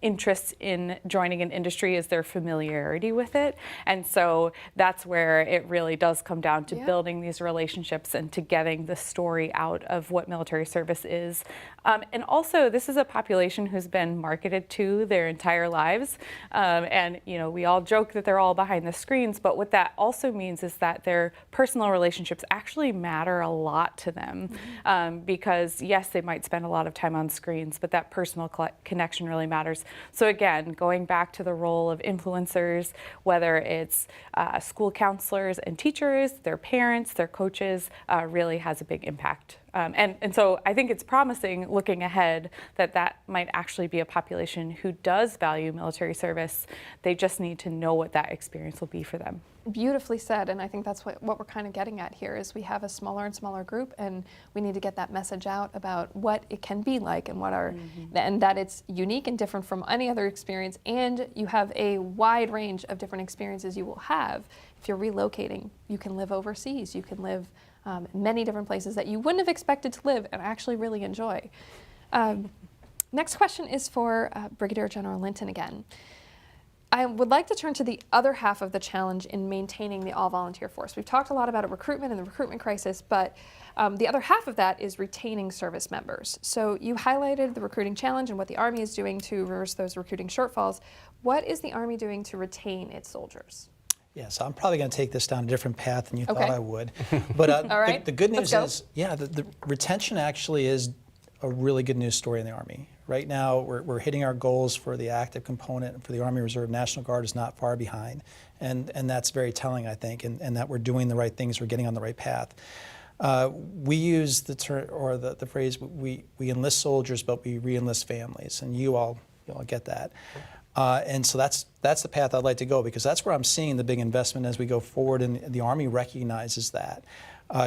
J: interest in joining an industry is their familiarity with it. And so that's where it really does come down to building these relationships and to getting the story out of what military service is. And also, this is a population who's been marketed to their entire lives. And we all joke that they're all behind the screens, but what that also means is that their personal relationships actually matter a lot to them. Because yes, they might spend a lot of time on screens, but that personal connection really matters. So again, going back to the role of influencers, whether it's school counselors and teachers, their parents, their coaches, really has a big impact. And so I think it's promising looking ahead that might actually be a population who does value military service. They just need to know what that experience will be for them.
I: Beautifully said, and I think that's what we're kind of getting at here is we have a smaller and smaller group, and we need to get that message out about what it can be like and what are and that it's unique and different from any other experience, and you have a wide range of different experiences you will have. If you're relocating, you can live overseas, you can live many different places that you wouldn't have expected to live and actually really enjoy. Next question is for Brigadier General Linton again. I would like to turn to the other half of the challenge in maintaining the all-volunteer force. We've talked a lot about recruitment and the recruitment crisis, but the other half of that is retaining service members. So you highlighted the recruiting challenge and what the Army is doing to reverse those recruiting shortfalls. What is the Army doing to retain its soldiers?
L: Yeah, so I'm probably going to take this down a different path than you thought I would. But
I: all right.
L: the good news is, the retention actually is a really good news story in the Army. Right now, we're hitting our goals for the active component, and for the Army Reserve. National Guard is not far behind. And that's very telling, I think, and that we're doing the right things, we're getting on the right path. We use the term, or the phrase, we enlist soldiers, but we re-enlist families, and you all get that. And so that's the path I'd like to go, because that's where I'm seeing the big investment as we go forward, and the Army recognizes that.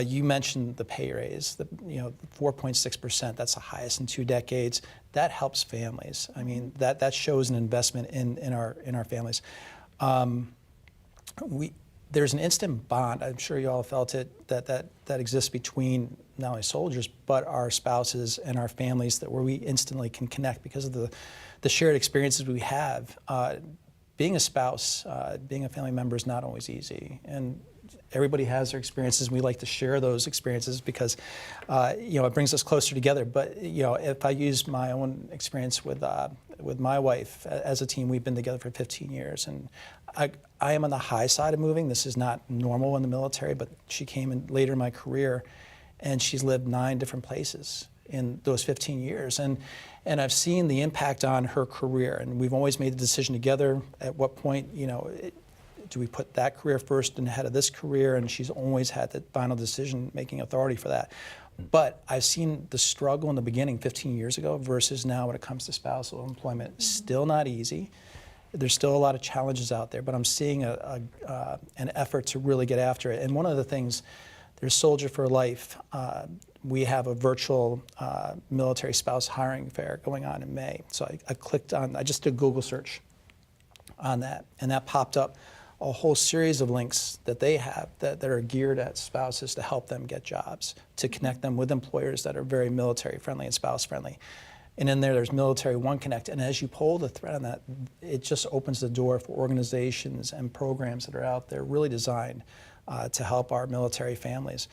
L: You mentioned the pay raise, 4.6%, that's the highest in 2 decades. That helps families. I mean, that shows an investment in our families. there's an instant bond, I'm sure you all felt it, that exists between not only soldiers, but our spouses and our families, that where we instantly can connect because of the shared experiences we have. Being a spouse, being a family member is not always easy. And everybody has their experiences. We like to share those experiences because, it brings us closer together. But, if I use my own experience with my wife, as a team, we've been together for 15 years. And I am on the high side of moving. This is not normal in the military, but she came in later in my career, and she's lived 9 different places in those 15 years. And I've seen the impact on her career. And we've always made the decision together at what point, do we put that career first and ahead of this career? And she's always had the final decision-making authority for that. But I've seen the struggle in the beginning 15 years ago versus now when it comes to spousal employment. Still not easy. There's still a lot of challenges out there, but I'm seeing an effort to really get after it. And one of the things, there's Soldier for Life. We have a virtual military spouse hiring fair going on in May. So I clicked on, I just did a Google search on that, and that popped up a whole series of links that they have that are geared at spouses to help them get jobs, to connect them with employers that are very military friendly and spouse friendly. And in there's Military One Connect. And as you pull the thread on that, it just opens the door for organizations and programs that are out there really designed to help our military families.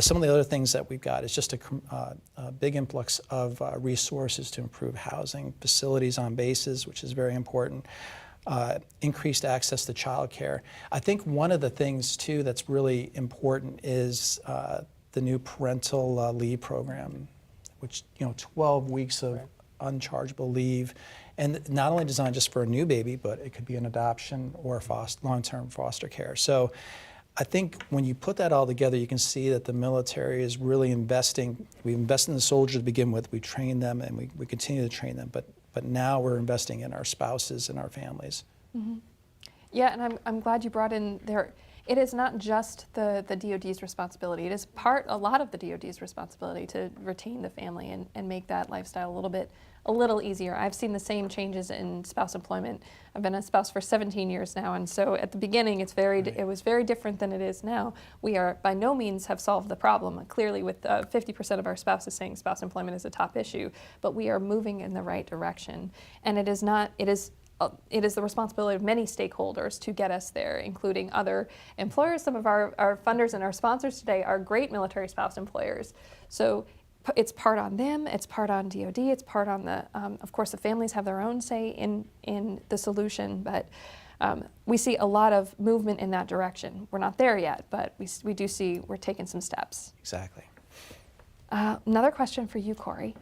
L: Some of the other things that we've got is just a big influx of resources to improve housing, facilities on bases, which is very important. Increased access to childcare. I think one of the things too that's really important is the new parental leave program, which 12 weeks of unchargeable leave, and not only designed just for a new baby, but it could be an adoption or long-term foster care. So I think when you put that all together, you can see that the military is really investing. We invest in the soldiers to begin with. We train them, and we continue to train them. But now we're investing in our spouses and our families.
I: Mm-hmm. Yeah, and I'm glad you brought in there. It is not just the DoD's responsibility. It is a lot of the DoD's responsibility to retain the family and make that lifestyle a little easier. I've seen the same changes in spouse employment. I've been a spouse for 17 years now, and so at the beginning it was very different than it is now. We are by no means have solved the problem. Clearly, with 50% of our spouses saying spouse employment is a top issue, but we are moving in the right direction. And it is the responsibility of many stakeholders to get us there, including other employers. Some of our funders and our sponsors today are great military spouse employers. So it's part on them, it's part on DoD, it's part on of course the families have their own say in the solution, but we see a lot of movement in that direction. We're not there yet, but we do see we're taking some steps.
L: Exactly.
I: Another question for you, Corey.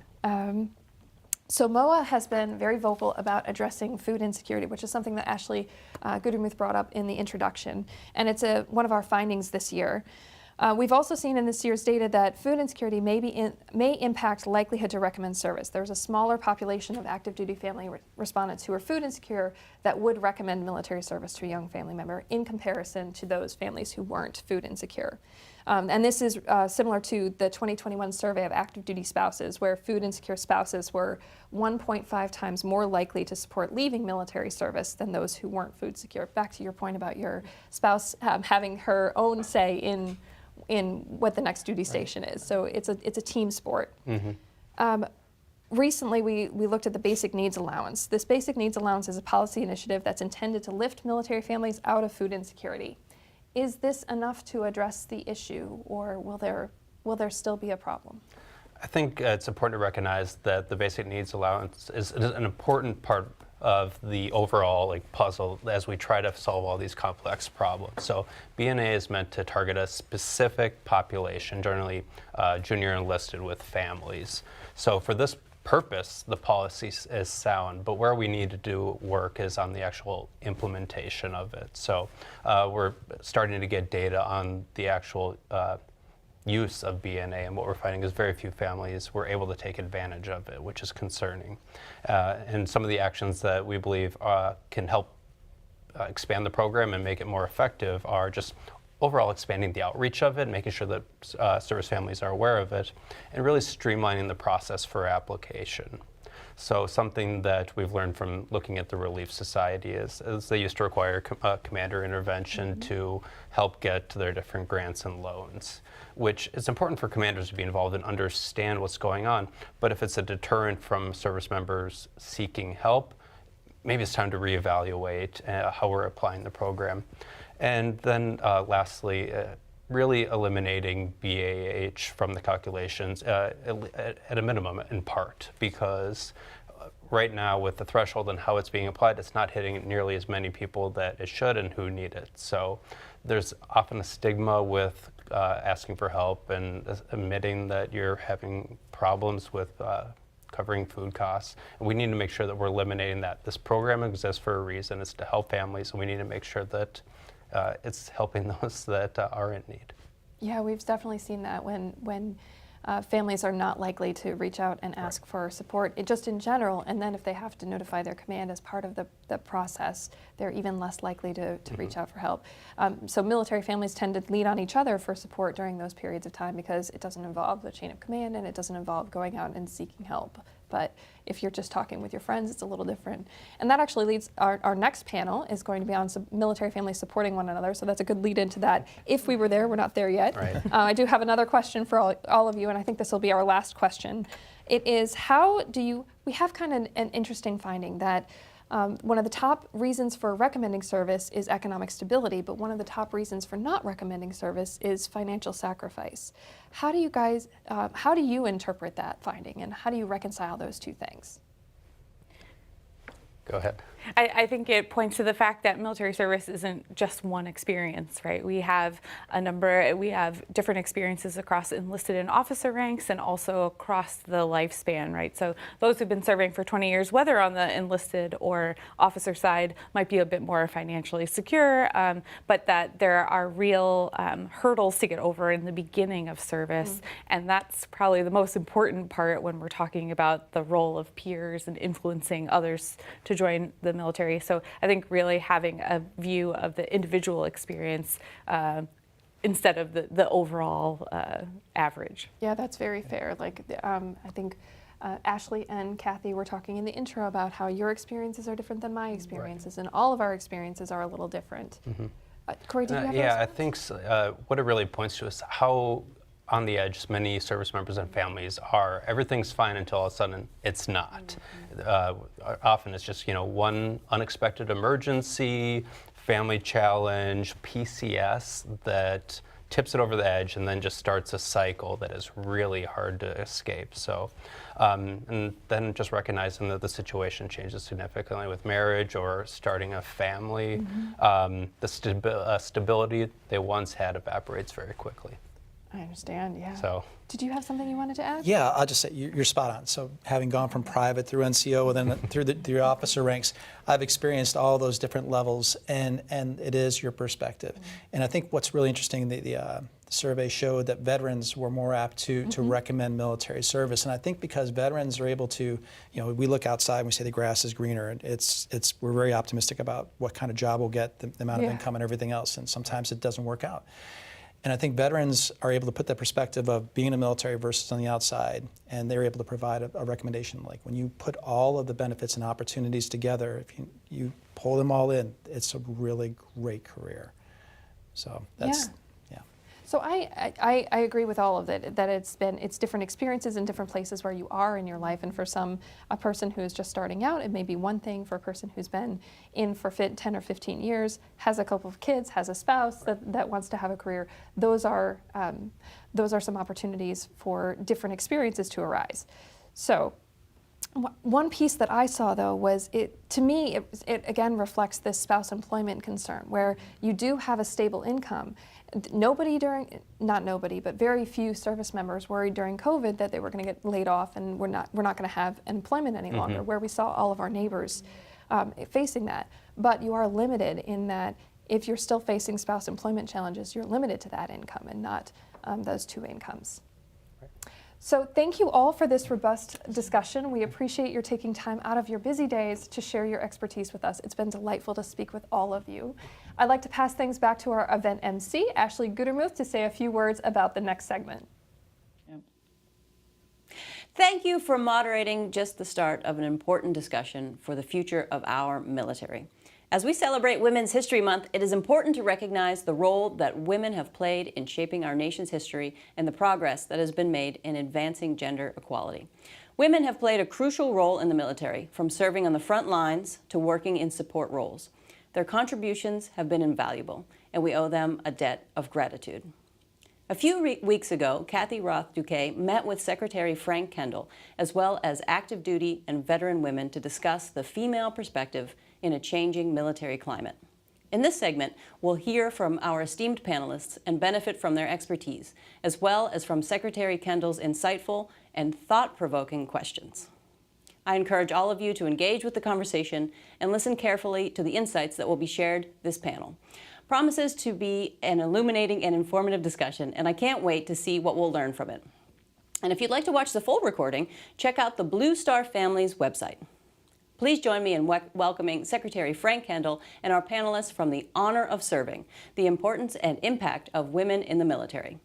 I: So MOA has been very vocal about addressing food insecurity, which is something that Ashley Gudermuth brought up in the introduction, and it's one of our findings this year. We've also seen in this year's data that food insecurity may impact likelihood to recommend service. There's a smaller population of active duty family respondents who are food insecure that would recommend military service to a young family member in comparison to those families who weren't food insecure. And this is similar to the 2021 survey of active duty spouses, where food insecure spouses were 1.5 times more likely to support leaving military service than those who weren't food secure. Back to your point about your spouse having her own say in what the next duty station is. So it's a team sport. Mm-hmm. Recently, we looked at the Basic Needs Allowance. This Basic Needs Allowance is a policy initiative that's intended to lift military families out of food insecurity. Is this enough to address the issue, or will there still be a problem?
K: I think it's important to recognize that the Basic Needs Allowance is an important part of the overall puzzle as we try to solve all these complex problems. So BNA is meant to target a specific population, generally junior enlisted with families. So for this purpose, the policy is sound, but where we need to do work is on the actual implementation of it. So we're starting to get data on the actual use of BNA, and what we're finding is very few families were able to take advantage of it, which is concerning. And some of the actions that we believe can help expand the program and make it more effective are just overall expanding the outreach of it, making sure that service families are aware of it, and really streamlining the process for application. So something that we've learned from looking at the Relief Society is they used to require commander intervention to help get to their different grants and loans, which is important for commanders to be involved and understand what's going on. But if it's a deterrent from service members seeking help, maybe it's time to reevaluate how we're applying the program. And then lastly, really eliminating BAH from the calculations at a minimum in part, because right now with the threshold and how it's being applied, it's not hitting nearly as many people that it should and who need it. So there's often a stigma with asking for help and admitting that you're having problems with covering food costs. And we need to make sure that we're eliminating that. This program exists for a reason. It's to help families, and we need to make sure that it's helping those that are in need.
I: Yeah, we've definitely seen that when families are not likely to reach out and ask for support, just in general, and then if they have to notify their command as part of the process, they're even less likely to reach out for help. So military families tend to lean on each other for support during those periods of time because it doesn't involve the chain of command and it doesn't involve going out and seeking help. But if you're just talking with your friends, it's a little different. And that actually leads, our next panel is going to be on military families supporting one another, so that's a good lead into that. If we were there, we're not there yet.
K: Right.
I: I do have another question for all of you, and I think this will be our last question. It is, we have kind of an interesting finding that one of the top reasons for recommending service is economic stability, but one of the top reasons for not recommending service is financial sacrifice. How do you interpret that finding, and how do you reconcile those two things?
K: Go ahead.
J: I think it points to the fact that military service isn't just one experience, right? We have different experiences across enlisted and officer ranks and also across the lifespan, right? So those who've been serving for 20 years, whether on the enlisted or officer side, might be a bit more financially secure, but that there are real hurdles to get over in the beginning of service. And that's probably the most important part when we're talking about the role of peers and influencing others to join the military. So I think really having a view of the individual experience instead of the overall average.
I: Yeah, that's very fair. Like I think Ashley and Kathy were talking in the intro about how your experiences are different than my experiences, and all of our experiences are a little different. Corey, did you have a response?
K: I think what it really points to is how on the edge many service members and families are. Everything's fine until all of a sudden it's not. Often it's just one unexpected emergency, family challenge, PCS that tips it over the edge and then just starts a cycle that is really hard to escape. So, and then just recognizing that the situation changes significantly with marriage or starting a family, the stability they once had evaporates very quickly.
I: I understand, yeah.
K: So,
I: did you have something you wanted to add?
L: Yeah, I'll just say you're spot on. So having gone from private through NCO and then through the officer ranks, I've experienced all those different levels, and it is your perspective. And I think what's really interesting, the survey showed that veterans were more apt to recommend military service. And I think because veterans are able to, we look outside and we say the grass is greener, and we're very optimistic about what kind of job we'll get, the amount of income and everything else, and sometimes it doesn't work out. And I think veterans are able to put that perspective of being in the military versus on the outside, and they're able to provide a recommendation. Like when you put all of the benefits and opportunities together, if you pull them all in, it's a really great career. So that's, yeah.
I: So I agree with all of it, that it's different experiences in different places where you are in your life, and for a person who is just starting out, it may be one thing. For a person who's been in for 10 or 15 years, has a couple of kids, has a spouse that wants to have a career, those are some opportunities for different experiences to arise. So one piece that I saw, though, was it again reflects this spouse employment concern, where you do have a stable income. Not nobody, but very few service members worried during COVID that they were going to get laid off and we're not going to have employment any longer, where we saw all of our neighbors facing that. But you are limited in that if you're still facing spouse employment challenges, you're limited to that income and not those two incomes. So thank you all for this robust discussion. We appreciate your taking time out of your busy days to share your expertise with us. It's been delightful to speak with all of you. I'd like to pass things back to our event MC, Ashley Gutermuth, to say a few words about the next segment.
C: Thank thank you for moderating just the start of an important discussion for the future of our military. As we celebrate Women's History Month, it is important to recognize the role that women have played in shaping our nation's history and the progress that has been made in advancing gender equality. Women have played a crucial role in the military, from serving on the front lines to working in support roles. Their contributions have been invaluable, and we owe them a debt of gratitude. A few weeks ago, Kathy Roth-Duquet met with Secretary Frank Kendall, as well as active duty and veteran women, to discuss the female perspective in a changing military climate. In this segment, we'll hear from our esteemed panelists and benefit from their expertise, as well as from Secretary Kendall's insightful and thought-provoking questions. I encourage all of you to engage with the conversation and listen carefully to the insights that will be shared this panel. Promises to be an illuminating and informative discussion, and I can't wait to see what we'll learn from it. And if you'd like to watch the full recording, check out the Blue Star Family's website. Please join me in welcoming Secretary Frank Kendall and our panelists from the Honor of Serving, the importance and impact of women in the military.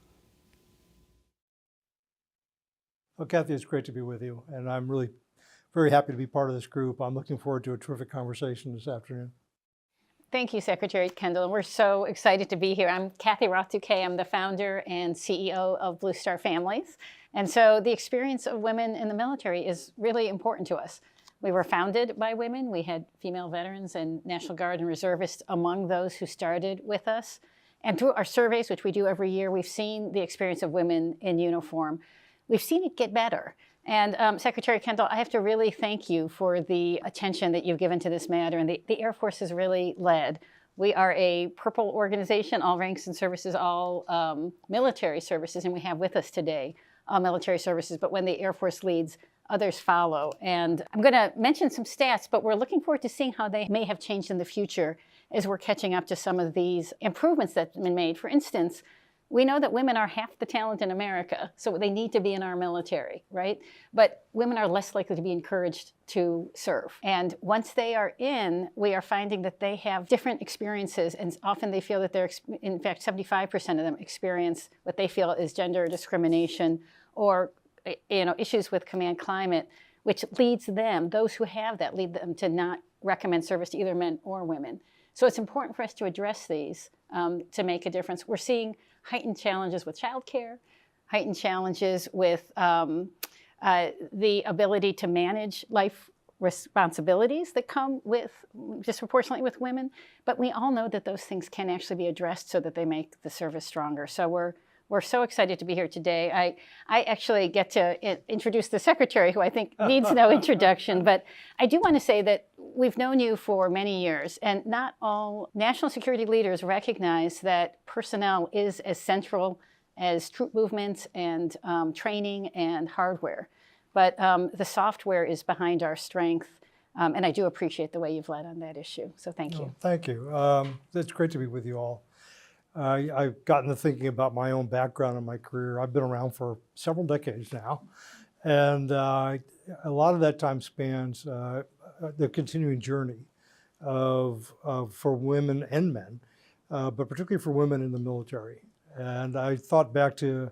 M: Well, Kathy, it's great to be with you, and I'm really very happy to be part of this group. I'm looking forward to a terrific conversation this afternoon.
B: Thank you, Secretary Kendall. We're so excited to be here. I'm Kathy Roth-Duquet. I'm the founder and CEO of Blue Star Families. And so the experience of women in the military is really important to us. We were founded by women. We had female veterans and National Guard and reservists among those who started with us. And through our surveys, which we do every year, we've seen the experience of women in uniform. We've seen it get better. And Secretary Kendall, I have to really thank you for the attention that you've given to this matter, and the Air Force has really led. We are a purple organization, all ranks and services, all military services, and we have with us today all military services, but when the Air Force leads, others follow. And I'm going to mention some stats, but we're looking forward to seeing how they may have changed in the future as we're catching up to some of these improvements that have been made. For instance, we know that women are half the talent in America, so they need to be in our military, right? But women are less likely to be encouraged to serve. And once they are in, we are finding that they have different experiences, and often they feel that in fact, 75% of them experience what they feel is gender discrimination or issues with command climate, which leads them, those who have that, lead them to not recommend service to either men or women. So it's important for us to address these to make a difference. We're seeing heightened challenges with childcare, heightened challenges with the ability to manage life responsibilities that come with disproportionately with women. But we all know that those things can actually be addressed so that they make the service stronger. So we're so excited to be here today. I actually get to introduce the Secretary, who I think needs no introduction, but I do want to say that we've known you for many years, and not all national security leaders recognize that personnel is as central as troop movements and training and hardware. But the software is behind our strength, and I do appreciate the way you've led on that issue. So thank you.
M: Thank you. It's great to be with you all. I've gotten to thinking about my own background and my career. I've been around for several decades now, and a lot of that time spans the continuing journey for women and men, but particularly for women in the military. And I thought back to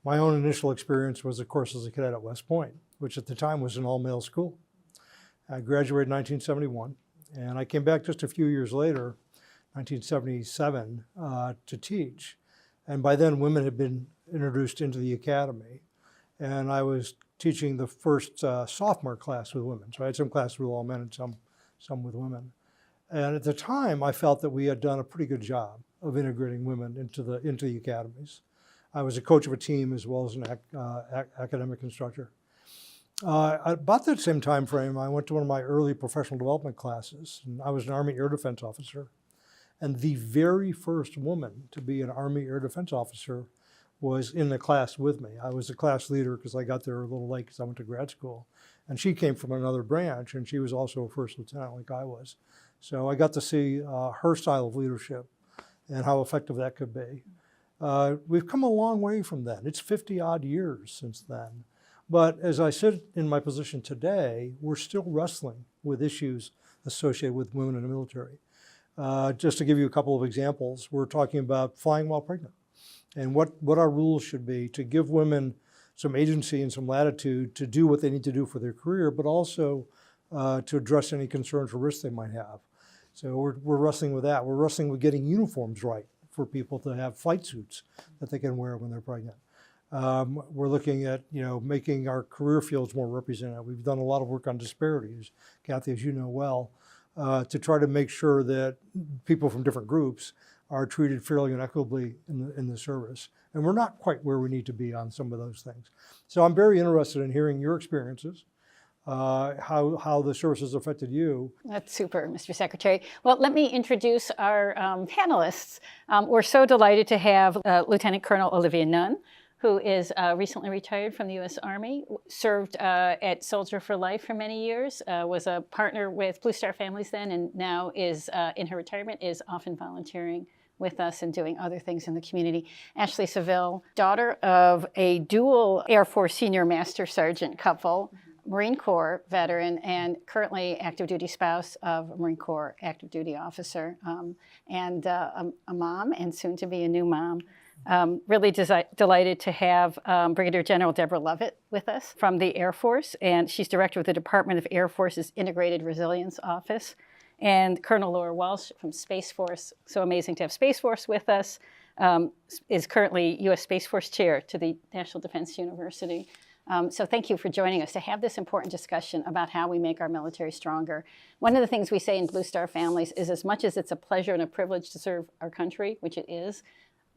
M: my own initial experience was, of course, as a cadet at West Point, which at the time was an all-male school. I graduated in 1971, and I came back just a few years later, 1977, to teach. And by then, women had been introduced into the academy. And I was teaching the first sophomore class with women. So I had some classes with all men and some with women. And at the time, I felt that we had done a pretty good job of integrating women into the academies. I was a coach of a team as well as an academic instructor. About that same time frame, I went to one of my early professional development classes. And I was an Army Air Defense officer. And the very first woman to be an Army Air Defense officer was in the class with me. I was the class leader because I got there a little late because I went to grad school. And she came from another branch, and she was also a first lieutenant like I was. So I got to see her style of leadership and how effective that could be. We've come a long way from then. It's 50-odd years since then. But as I sit in my position today, we're still wrestling with issues associated with women in the military. Just to give you a couple of examples, we're talking about flying while pregnant and what our rules should be to give women some agency and some latitude to do what they need to do for their career, but also to address any concerns or risks they might have. So we're wrestling with that. We're wrestling with getting uniforms right for people to have flight suits that they can wear when they're pregnant. We're looking at, making our career fields more representative. We've done a lot of work on disparities, Kathy, as you know well, to try to make sure that people from different groups are treated fairly and equitably in the service. And we're not quite where we need to be on some of those things. So I'm very interested in hearing your experiences, how the service has affected you.
B: That's super, Mr. Secretary. Well, let me introduce our panelists. We're so delighted to have Lieutenant Colonel Olivia Nunn, who is recently retired from the U.S. Army, served at Soldier for Life for many years, was a partner with Blue Star Families then, and now is, in her retirement, is often volunteering with us and doing other things in the community. Ashley Seville, daughter of a dual Air Force Senior Master Sergeant couple, Marine Corps veteran, and currently active duty spouse of a Marine Corps active duty officer, and a mom, and soon to be a new mom. Really delighted to have Brigadier General Deborah Lovett with us from the Air Force, and she's director of the Department of Air Force's Integrated Resilience Office, and Colonel Laura Walsh from Space Force. So amazing to have Space Force with us. Is currently U.S. Space Force Chair to the National Defense University. So thank you for joining us to have this important discussion about how we make our military stronger. One of the things we say in Blue Star Families is, as much as it's a pleasure and a privilege to serve our country, which it is,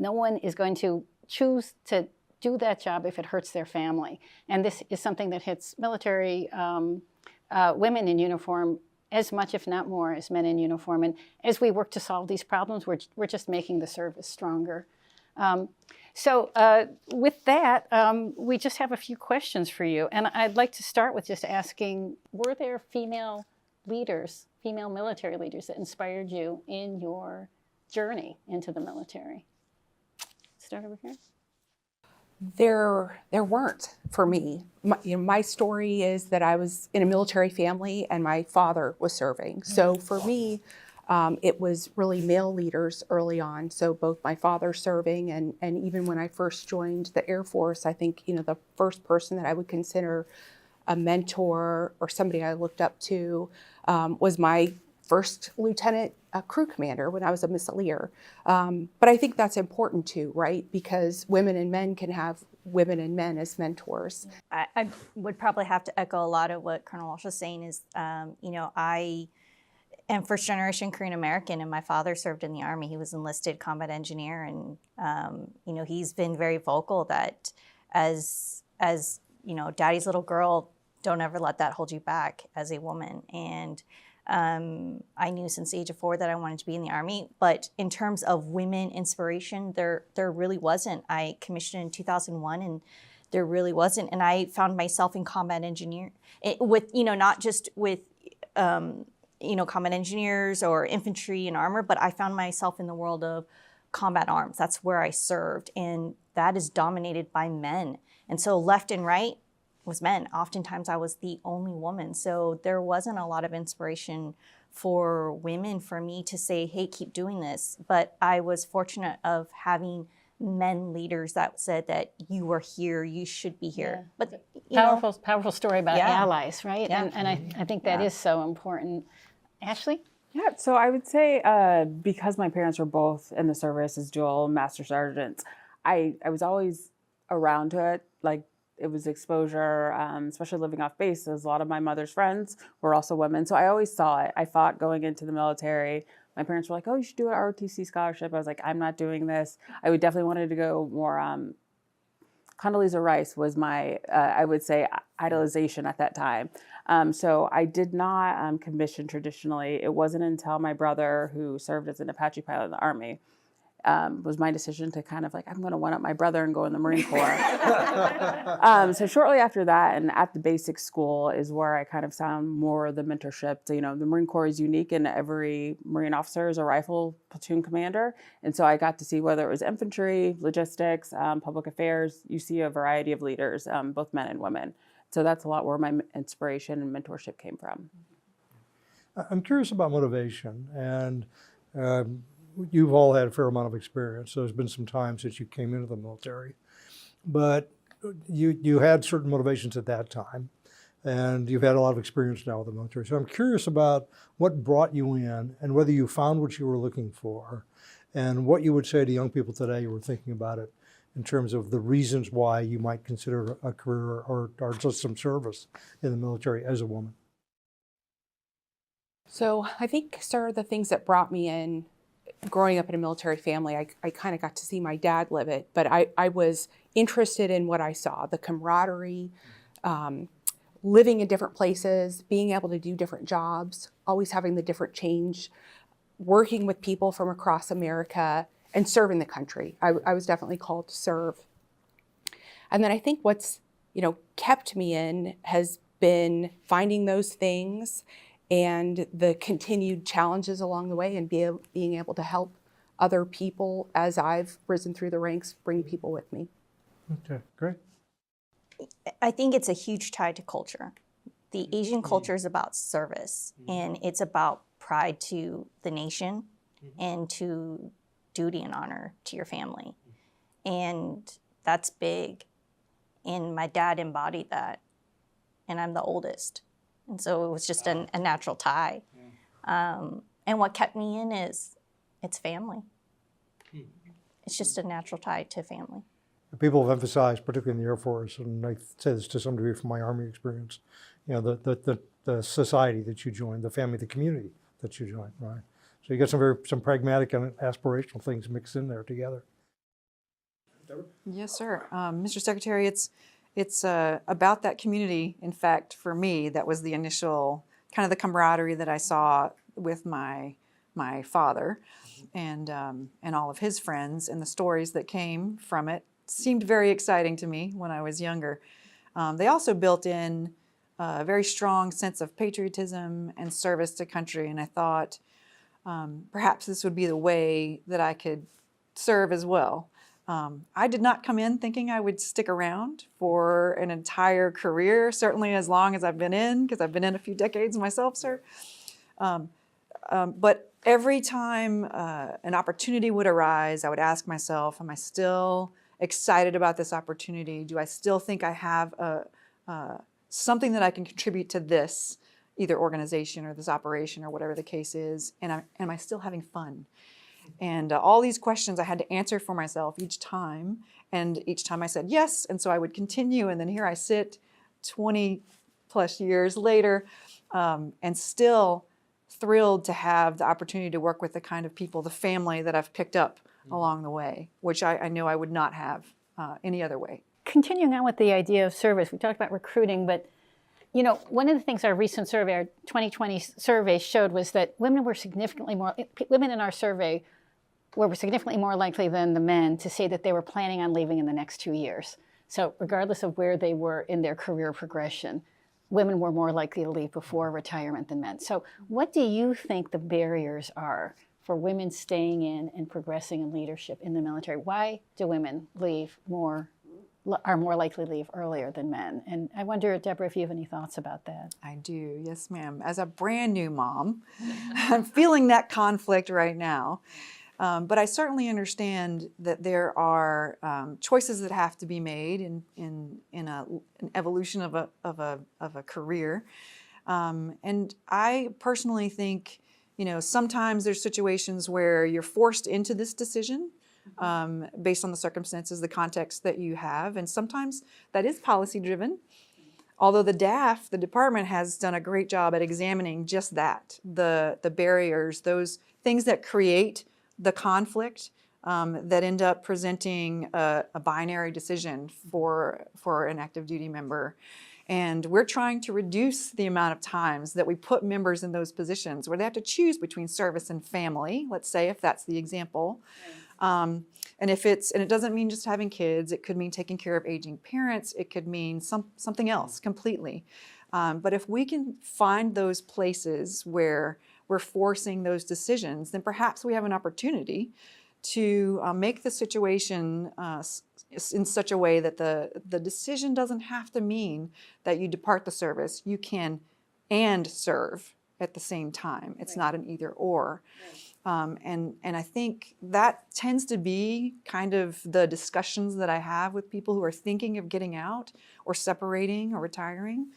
B: no one is going to choose to do that job if it hurts their family. And this is something that hits military women in uniform as much, if not more, as men in uniform. And as we work to solve these problems, we're just making the service stronger. So with that, we just have a few questions for you. And I'd like to start with just asking, were there female leaders, female military leaders that inspired you in your journey into the military? Start over here.
N: There weren't for me. My story is that I was in a military family and my father was serving. So for me, it was really male leaders early on. So both my father serving and even when I first joined the Air Force, I think, the first person that I would consider a mentor or somebody I looked up to was my first lieutenant crew commander when I was a missileer. But I think that's important too, right? Because women and men can have women and men as mentors.
O: I would probably have to echo a lot of what Colonel Walsh was saying is, I am first generation Korean American and my father served in the Army. He was enlisted combat engineer and, he's been very vocal that as daddy's little girl, don't ever let that hold you back as a woman. And I knew since the age of 4 that I wanted to be in the Army, but in terms of women inspiration, there really wasn't. I commissioned in 2001 and there really wasn't. And I found myself in combat engineer with, not just with, combat engineers or infantry and armor, but I found myself in the world of combat arms. That's where I served. And that is dominated by men. And so left and right was men. Oftentimes I was the only woman. So there wasn't a lot of inspiration for women for me to say, hey, keep doing this. But I was fortunate of having men leaders that said that you are here, you should be here.
B: Yeah. But powerful story about allies, right? Yeah. And I think that is so important. Ashley?
P: Yeah, so I would say because my parents were both in the service as dual master sergeants, I was always around to it. Like, it was exposure, especially living off base. A lot of my mother's friends were also women. So I always saw it. I thought going into the military, my parents were like, oh, you should do an ROTC scholarship. I was like, I'm not doing this. I would definitely wanted to go more, Condoleezza Rice was my, I would say, idolization at that time. So I did not commission traditionally. It wasn't until my brother, who served as an Apache pilot in the Army, was my decision to kind of like, I'm going to one-up my brother and go in the Marine Corps. So shortly after that, and at the basic school is where I kind of found more of the mentorship. So, the Marine Corps is unique and every Marine officer is a rifle platoon commander. And so I got to see whether it was infantry, logistics, public affairs, you see a variety of leaders, both men and women. So that's a lot where my inspiration and mentorship came from.
M: I'm curious about motivation, and you've all had a fair amount of experience. So there's been some time since you came into the military. But you had certain motivations at that time, and you've had a lot of experience now with the military. So I'm curious about what brought you in and whether you found what you were looking for, and what you would say to young people today who are thinking about it in terms of the reasons why you might consider a career or just some service in the military as a woman.
N: So I think, sir, the things that brought me in, growing up in a military family, I kind of got to see my dad live it, but I was interested in what I saw, the camaraderie, living in different places, being able to do different jobs, always having the different change, working with people from across America, and serving the country. I was definitely called to serve. And then I think what's, kept me in has been finding those things and the continued challenges along the way, and being able to help other people as I've risen through the ranks, bring people with me.
M: Okay, great.
O: I think it's a huge tie to culture. The Asian culture is about service, and it's about pride to the nation and to duty and honor to your family. And that's big. And my dad embodied that. And I'm the oldest. And so it was just a natural tie. And what kept me in is it's family. It's just a natural tie to family.
M: People have emphasized, particularly in the Air Force, and I say this to some degree from my Army experience, the society that you joined, the family, the community that you joined, right? So you got some pragmatic and aspirational things mixed in there together.
Q: Yes, sir. Mr. Secretary, it's about that community. In fact, for me, that was the initial kind of the camaraderie that I saw with my father and all of his friends, and the stories that came from it seemed very exciting to me when I was younger. They also built in a very strong sense of patriotism and service to country, and I thought perhaps this would be the way that I could serve as well. I did not come in thinking I would stick around for an entire career, certainly as long as I've been in, because I've been in a few decades myself, sir. But every time an opportunity would arise, I would ask myself, am I still excited about this opportunity? Do I still think I have something that I can contribute to this, either organization or this operation or whatever the case is? And am I still having fun? And all these questions I had to answer for myself each time. And each time I said yes. And so I would continue. And then here I sit 20 plus years later and still thrilled to have the opportunity to work with the kind of people, the family that I've picked up along the way, which I know I would not have any other way.
B: Continuing on with the idea of service, we talked about recruiting, but one of the things our recent survey, our 2020 survey showed was that women in our survey were significantly more likely than the men to say that they were planning on leaving in the next 2 years. So regardless of where they were in their career progression, women were more likely to leave before retirement than men. So what do you think the barriers are for women staying in and progressing in leadership in the military? Why do women are more likely to leave earlier than men? And I wonder, Deborah, if you have any thoughts about that.
Q: I do, yes, ma'am. As a brand new mom, I'm feeling that conflict right now. But I certainly understand that there are choices that have to be made in an evolution of a career. And I personally think, sometimes there's situations where you're forced into this decision based on the circumstances, the context that you have. And sometimes that is policy driven. Although the DAF, the department, has done a great job at examining just that, the barriers, those things that create the conflict that end up presenting a binary decision for an active duty member. And we're trying to reduce the amount of times that we put members in those positions where they have to choose between service and family, let's say, if that's the example. And it doesn't mean just having kids, it could mean taking care of aging parents, it could mean something else completely. But if we can find those places where we're forcing those decisions, then perhaps we have an opportunity to make the situation in such a way that the decision doesn't have to mean that you depart the service. You can and serve at the same time. It's not an either or. And I think that tends to be kind of the discussions that I have with people who are thinking of getting out or separating or retiring.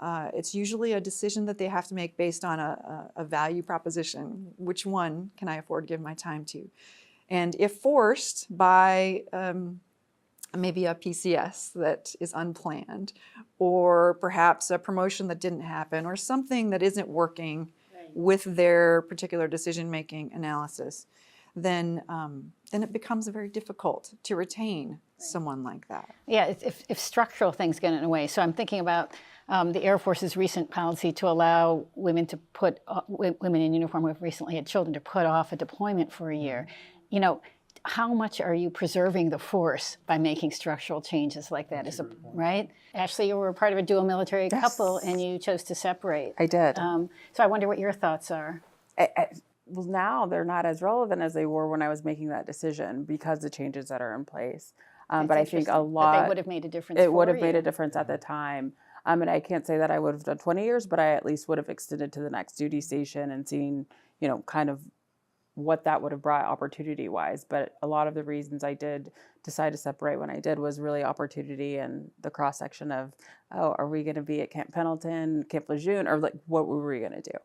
Q: It's usually a decision that they have to make based on a value proposition. Which one can I afford to give my time to? And if forced by maybe a PCS that is unplanned, or perhaps a promotion that didn't happen, or something that isn't working with their particular decision-making analysis, then it becomes very difficult to retain someone like that.
B: Yeah, if structural things get in the way. So I'm thinking about the Air Force's recent policy to allow women to put women in uniform who have recently had children to put off a deployment for a year. You know, how much are you preserving the force by making structural changes like that? Right? Ashley, you were part of a dual military couple and you chose to separate.
P: I did.
B: So I wonder what your thoughts are.
P: Well, now they're not as relevant as they were when I was making that decision because the changes that are in place. But I think a lot.
B: But they would have made a difference.
P: It would have made a difference at the time. And I can't say that I would have done 20 years, but I at least would have extended to the next duty station and seen, you know, kind of what that would have brought opportunity-wise. But a lot of the reasons I did decide to separate when I did was really opportunity and the cross-section of, oh, are we going to be at Camp Pendleton, Camp Lejeune, or like what were we going to do?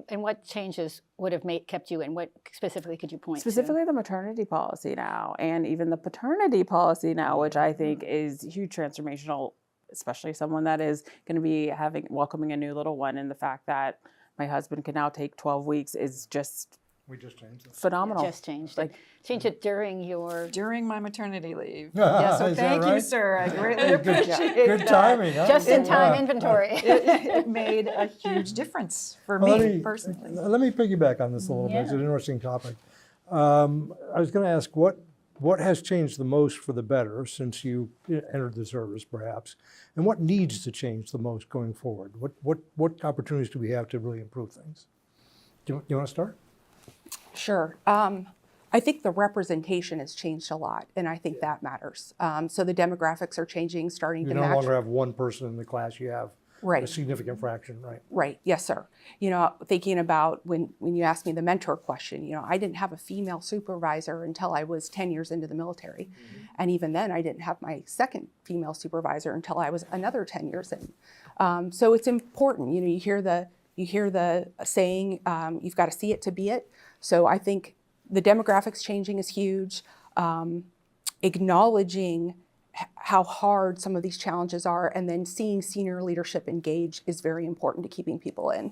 B: And what changes would have kept you in? What specifically could you point to?
P: Specifically the maternity policy now, and even the paternity policy now, which I think is huge transformational, especially someone that is going to be welcoming a new little one, and the fact that my husband can now take 12 weeks is just
M: we just changed it.
P: Phenomenal.
B: Just changed it. Change it during
Q: my maternity leave.
M: Yeah,
Q: so thank you, sir. I greatly appreciate
M: good
Q: that.
M: timing. Huh?
B: Just in time inventory.
Q: It made a huge difference for me personally.
M: Let me piggyback on this a little bit. It's an interesting topic. I was going to ask what has changed the most for the better since you entered the service, perhaps, and what needs to change the most going forward? What opportunities do we have to really improve things? Do you want to start?
N: Sure. I think the representation has changed a lot, and I think that matters. So the demographics are changing, starting to match.
M: You no longer have one person in the class, you have a significant fraction, right?
N: Right, yes, sir. You know, thinking about when you asked me the mentor question, you know, I didn't have a female supervisor until I was 10 years into the military. And even then, I didn't have my second female supervisor until I was another 10 years in. So it's important, you know, you hear the saying, you've got to see it to be it. So I think the demographics changing is huge. Acknowledging how hard some of these challenges are, and then seeing senior leadership engage is very important to keeping people in.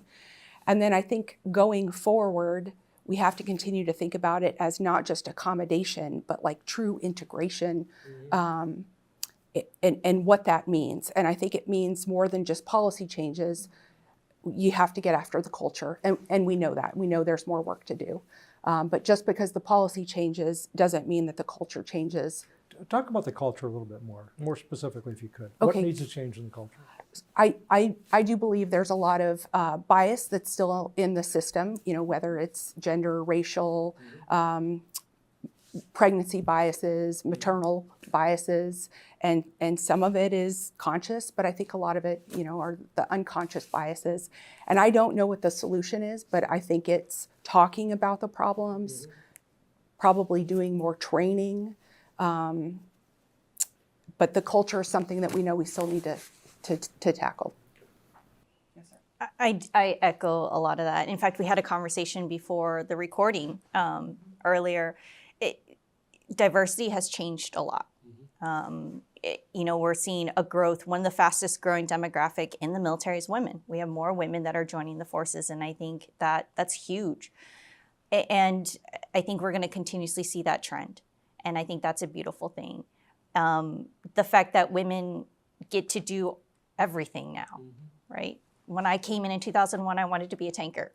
N: And then I think going forward, we have to continue to think about it as not just accommodation, but like true integration, and what that means. And I think it means more than just policy changes. You have to get after the culture, and we know that. We know there's more work to do. But just because the policy changes doesn't mean that the culture changes.
M: Talk about the culture a little bit more specifically if you could.
N: Okay.
M: What needs to change in the culture?
N: I do believe there's a lot of bias that's still in the system, you know, whether it's gender, racial, pregnancy biases, maternal biases, and some of it is conscious, but I think a lot of it, you know, are the unconscious biases. And I don't know what the solution is, but I think it's talking about the problems, probably doing more training. But the culture is something that we know we still need to tackle.
O: I echo a lot of that. In fact, we had a conversation before the recording earlier. Diversity has changed a lot. You know, we're seeing a growth. One of the fastest growing demographic in the military is women. We have more women that are joining the forces, and I think that's huge. And I think we're going to continuously see that trend. And I think that's a beautiful thing. The fact that women get to do everything now, right? When I came in 2001, I wanted to be a tanker.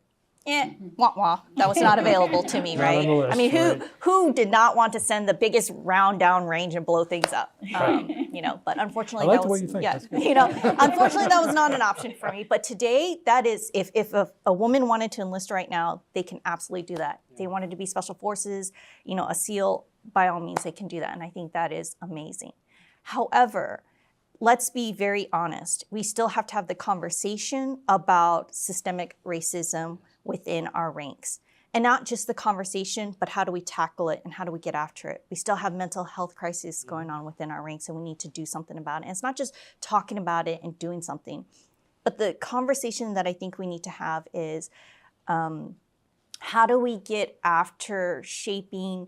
O: Wah wah. That was not available to me, right? I mean, who did not want to send the biggest round down range and blow things up? You know, but unfortunately,
M: I like the way you think.
O: You know, unfortunately, that was not an option for me. But today, that is, if a woman wanted to enlist right now, they can absolutely do that. If they wanted to be special forces, you know, a SEAL, by all means, they can do that. And I think that is amazing. However, let's be very honest. We still have to have the conversation about systemic racism within our ranks. And not just the conversation, but how do we tackle it and how do we get after it? We still have mental health crises going on within our ranks, and we need to do something about it. And it's not just talking about it and doing something, but the conversation that I think we need to have is how do we get after shaping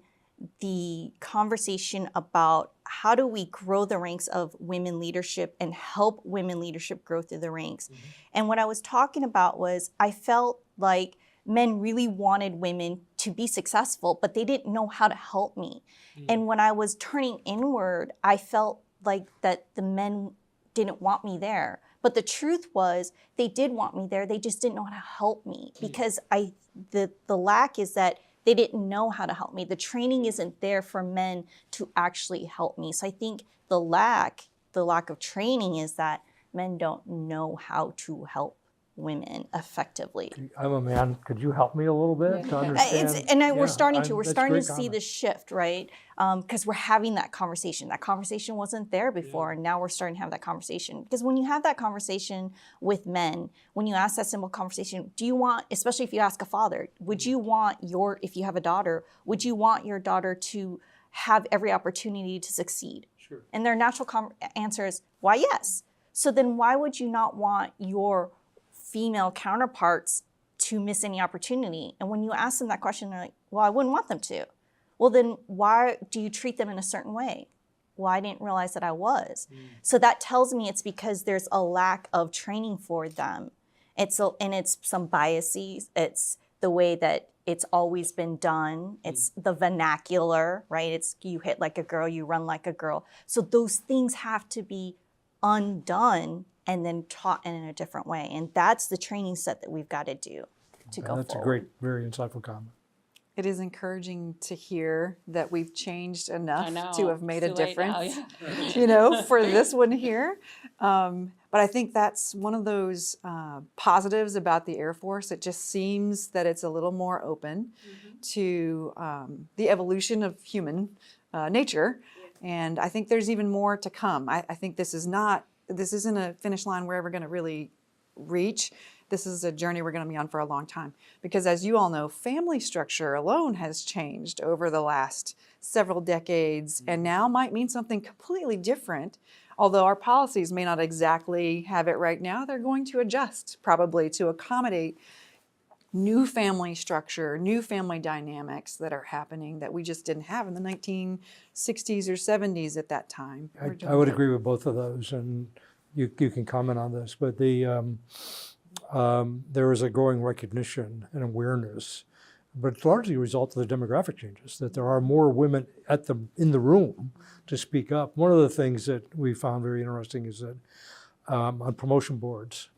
O: the conversation about how do we grow the ranks of women leadership and help women leadership grow through the ranks. And what I was talking about was I felt like men really wanted women to be successful, but they didn't know how to help me. And when I was turning inward, I felt like that the men didn't want me there. But the truth was they did want me there. They just didn't know how to help me because the lack is that they didn't know how to help me. The training isn't there for men to actually help me. So I think the lack of training is that men don't know how to help women effectively.
M: I'm a man. Could you help me a little bit to understand?
O: We're starting to see this shift, right? Because we're having that conversation. That conversation wasn't there before, and now we're starting to have that conversation. Because when you have that conversation with men, when you ask that simple conversation, do you want, especially if you ask a father, would you want if you have a daughter, would you want your daughter to have every opportunity to succeed?
M: Sure.
O: And their natural answer is, why, yes. So then why would you not want your female counterparts to miss any opportunity? And when you ask them that question, they're like, well, I wouldn't want them to. Well, then why do you treat them in a certain way? Well, I didn't realize that I was. So that tells me it's because there's a lack of training for them. It's some biases. It's the way that it's always been done. It's the vernacular, right? It's you hit like a girl, you run like a girl. So those things have to be undone and then taught in a different way. And that's the training set that we've got to do to go
M: That's
O: forward.
M: a great, very insightful comment.
Q: It is encouraging to hear that we've changed enough to have made a difference, for this one here. But I think that's one of those positives about the Air Force. It just seems that it's a little more open to the evolution of human nature. And I think there's even more to come. I think this isn't a finish line we're ever going to really reach. This is a journey we're going to be on for a long time. Because as you all know, family structure alone has changed over the last several decades and now might mean something completely different. Although our policies may not exactly have it right now, they're going to adjust probably to accommodate new family structure, new family dynamics that are happening that we just didn't have in the 1960s or 70s at that time.
M: I would agree with both of those, and you can comment on this, but there is a growing recognition and awareness, but it's largely a result of the demographic changes, that there are more women in the room to speak up. One of the things that we found very interesting is that on promotion boards,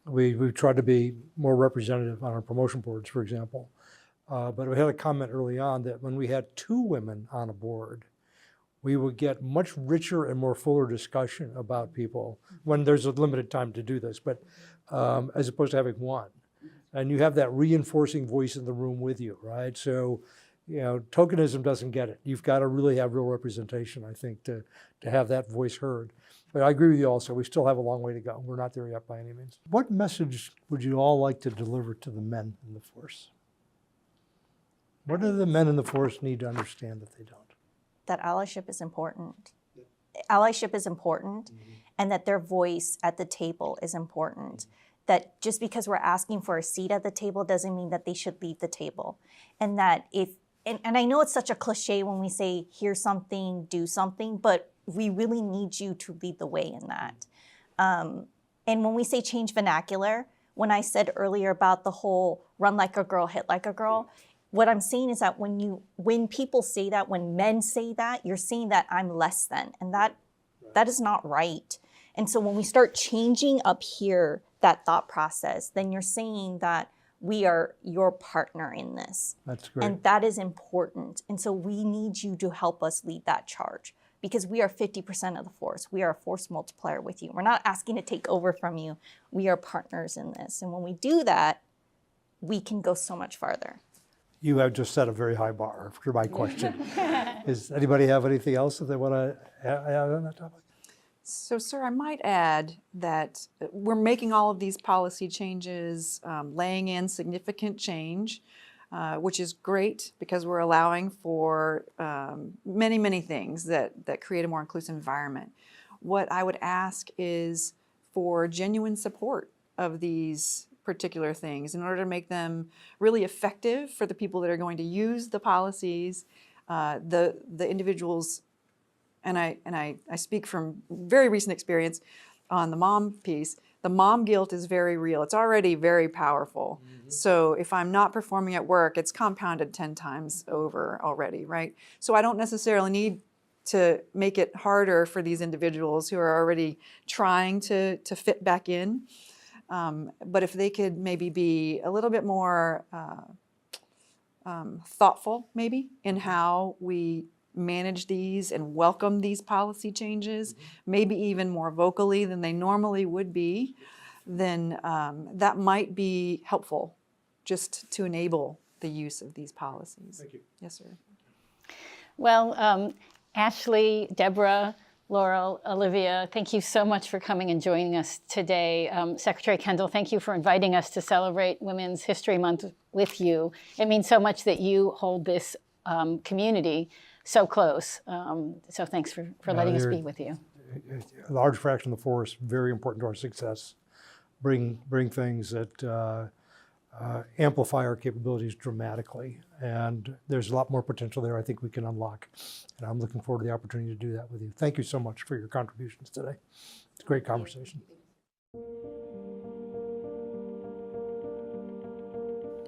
M: we've tried to be more representative on our promotion boards, for example. But we had a comment early on that when we had 2 women on a board, we would get much richer and more fuller discussion about people when there's a limited time to do this, but as opposed to having 1. And you have that reinforcing voice in the room with you, right? So, tokenism doesn't get it. You've got to really have real representation, I think, to have that voice heard. But I agree with you also, we still have a long way to go. We're not there yet by any means. What message would you all like to deliver to the men in the force? What do the men in the force need to understand that they don't?
O: That allyship is important. Allyship is important, and that their voice at the table is important. That just because we're asking for a seat at the table doesn't mean that they should leave the table. And that and I know it's such a cliche when we say, here's something, do something, but we really need you to lead the way in that. And when we say change vernacular, when I said earlier about the whole run like a girl, hit like a girl, what I'm saying is that when people say that, when men say that, you're saying that I'm less than, and that is not right. And so when we start changing up here that thought process, then you're saying that we are your partner in this.
M: That's great.
O: And that is important. And so we need you to help us lead that charge, because we are 50% of the force. We are a force multiplier with you. We're not asking to take over from you. We are partners in this. And when we do that, we can go so much farther.
M: You have just set a very high bar for my question. Does anybody have anything else that they want to add on that topic?
Q: So, sir, I might add that we're making all of these policy changes, laying in significant change. which is great because we're allowing for many, many things that create a more inclusive environment. What I would ask is for genuine support of these particular things in order to make them really effective for the people that are going to use the policies, the individuals, and I speak from very recent experience on the mom piece. The mom guilt is very real. It's already very powerful. So if I'm not performing at work, it's compounded 10 times over already, right? So I don't necessarily need to make it harder for these individuals who are already trying to fit back in. But if they could maybe be a little bit more thoughtful, maybe, in how we manage these and welcome these policy changes, maybe even more vocally than they normally would be, then that might be helpful just to enable the use of these policies.
M: Thank you.
Q: Yes, sir.
B: Well, Ashley, Deborah, Laurel, Olivia, thank you so much for coming and joining us today. Secretary Kendall, thank you for inviting us to celebrate Women's History Month with you. It means so much that you hold this community so close. So thanks for letting us be with you.
M: A large fraction of the force, very important to our success. Bring things that amplify our capabilities dramatically. And there's a lot more potential there I think we can unlock. And I'm looking forward to the opportunity to do that with you. Thank you so much for your contributions today. It's a great conversation.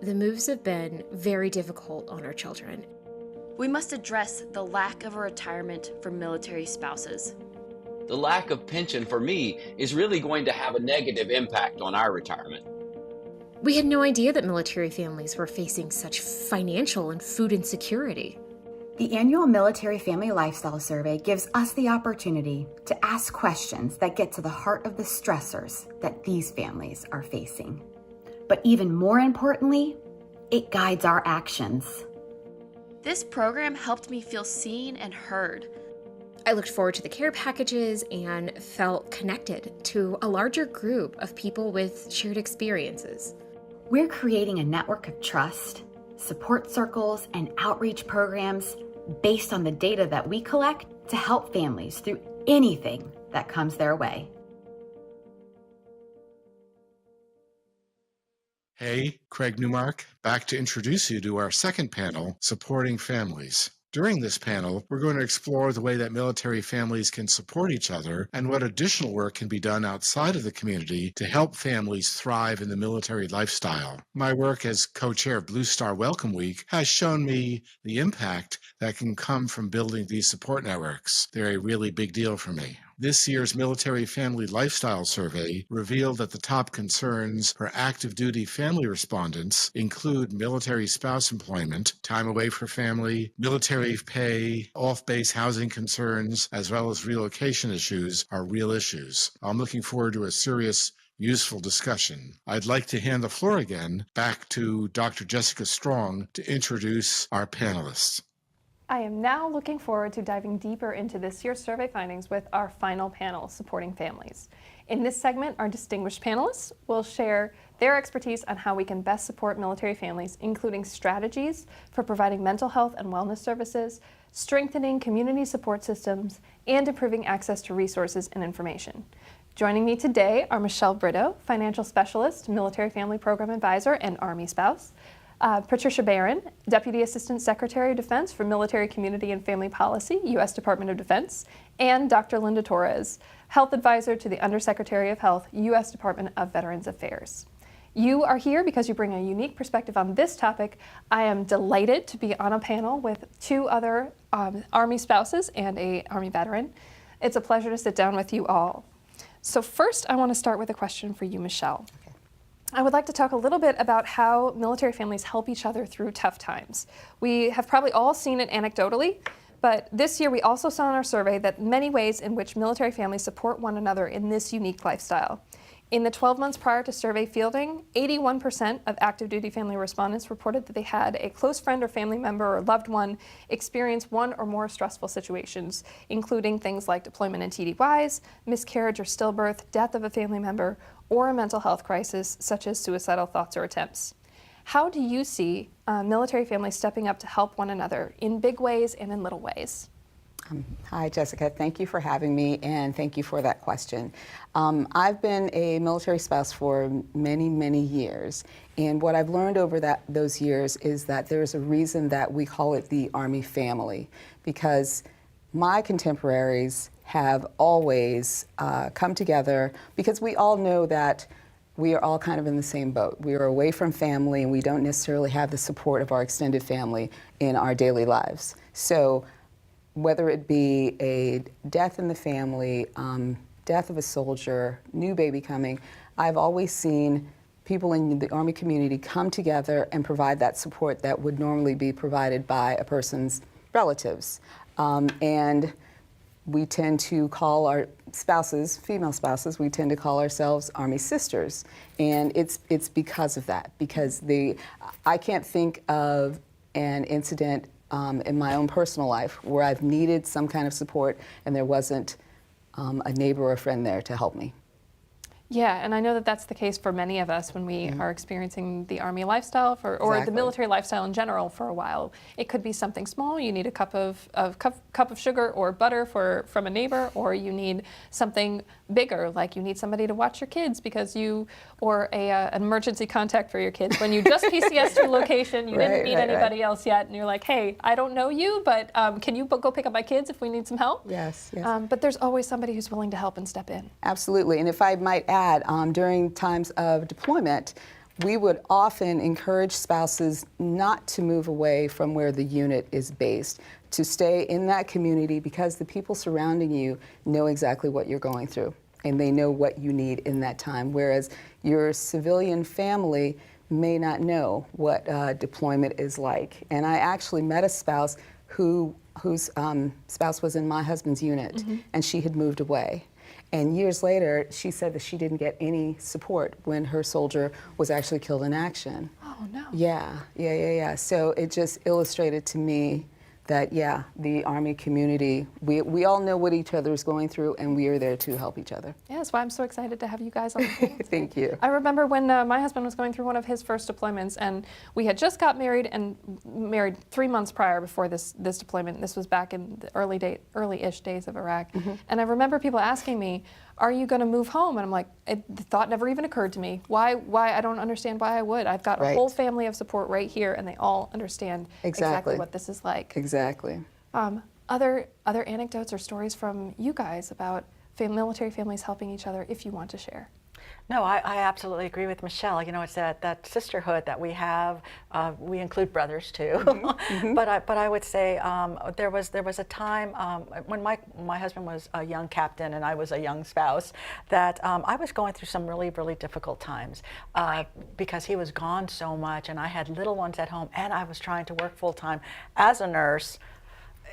R: The moves have been very difficult on our children.
S: We must address the lack of a retirement for military spouses.
T: The lack of pension for me is really going to have a negative impact on our retirement.
R: We had no idea that military families were facing such financial and food insecurity.
U: The annual Military Family Lifestyle Survey gives us the opportunity to ask questions that get to the heart of the stressors that these families are facing. But even more importantly, it guides our actions.
S: This program helped me feel seen and heard.
R: I looked forward to the care packages and felt connected to a larger group of people with shared experiences.
U: We're creating a network of trust, support circles, and outreach programs based on the data that we collect to help families through anything that comes their way.
H: Hey, Craig Newmark, back to introduce you to our second panel, Supporting Families. During this panel, we're going to explore the way that military families can support each other and what additional work can be done outside of the community to help families thrive in the military lifestyle. My work as co-chair of Blue Star Welcome Week has shown me the impact that can come from building these support networks. They're a really big deal for me. This year's Military Family Lifestyle Survey revealed that the top concerns for active duty family respondents include military spouse employment, time away for family, military pay, off-base housing concerns, as well as relocation issues are real issues. I'm looking forward to a serious, useful discussion. I'd like to hand the floor again back to Dr. Jessica Strong to introduce our panelists.
I: I am now looking forward to diving deeper into this year's survey findings with our final panel, Supporting Families. In this segment, our distinguished panelists will share their expertise on how we can best support military families, including strategies for providing mental health and wellness services, strengthening community support systems, and improving access to resources and information. Joining me today are Michelle Brito, Financial Specialist, Military Family Program Advisor, and Army spouse, Patricia Barron, Deputy Assistant Secretary of Defense for Military Community and Family Policy, U.S. Department of Defense, and Dr. Linda Torres, Health Advisor to the Undersecretary of Health, U.S. Department of Veterans Affairs. You are here because you bring a unique perspective on this topic. I am delighted to be on a panel with two other Army spouses and an Army veteran. It's a pleasure to sit down with you all. So first, I want to start with a question for you, Michelle. I would like to talk a little bit about how military families help each other through tough times. We have probably all seen it anecdotally, but this year we also saw in our survey that many ways in which military families support one another in this unique lifestyle. In the 12 months prior to survey fielding, 81% of active duty family respondents reported that they had a close friend or family member or loved one experience one or more stressful situations, including things like deployment and TDYs, miscarriage or stillbirth, death of a family member, or a mental health crisis such as suicidal thoughts or attempts. How do you see military families stepping up to help one another in big ways and in little ways?
A: Hi, Jessica. Thank you for having me, and thank you for that question. I've been a military spouse for many, many years, and what I've learned over those years is that there's a reason that we call it the Army family, because my contemporaries have always come together because we all know that we are all kind of in the same boat. We are away from family, and we don't necessarily have the support of our extended family in our daily lives. So whether it be a death in the family, death of a soldier, new baby coming, I've always seen people in the Army community come together and provide that support that would normally be provided by a person's relatives. And we tend to call our spouses, female spouses, we tend to call ourselves Army sisters. And it's because of that, because I can't think of an incident in my own personal life where I've needed some kind of support and there wasn't a neighbor or a friend there to help me.
I: Yeah, and I know that that's the case for many of us when we are experiencing the Army lifestyle or the military lifestyle in general for a while. It could be something small. You need a cup of sugar or butter from a neighbor, or you need something bigger, like you need somebody to watch your kids or an emergency contact for your kids. When you just PCSed your location, you didn't meet anybody else yet, and you're like, hey, I don't know you, but can you go pick up my kids if we need some help?
A: Yes.
I: But there's always somebody who's willing to help and step in.
A: Absolutely, and if I might add, during times of deployment, we would often encourage spouses not to move away from where the unit is based, to stay in that community because the people surrounding you know exactly what you're going through and they know what you need in that time, whereas your civilian family may not know what deployment is like. And I actually met a spouse whose spouse was in my husband's unit, and she had moved away. And years later, she said that she didn't get any support when her soldier was actually killed in action.
I: Oh, no.
A: Yeah. So it just illustrated to me that, the Army community, we all know what each other is going through, and we are there to help each other.
I: Yeah, that's why I'm so excited to have you guys on the panel.
A: Thank you.
I: I remember when my husband was going through one of his first deployments, and we had just got married 3 months prior before this deployment. This was back in the early-ish days of Iraq. And I remember people asking me, are you going to move home? And I'm like, the thought never even occurred to me. Why? I don't understand why I would. I've got a whole family of support right here, and they all understand exactly what this is like.
A: Exactly.
I: Other anecdotes or stories from you guys about military families helping each other, if you want to share?
V: No, I absolutely agree with Michelle. You know, it's that sisterhood that we have. We include brothers too, but I would say there was a time when my husband was a young captain and I was a young spouse that I was going through some really difficult times because he was gone so much, and I had little ones at home, and I was trying to work full time as a nurse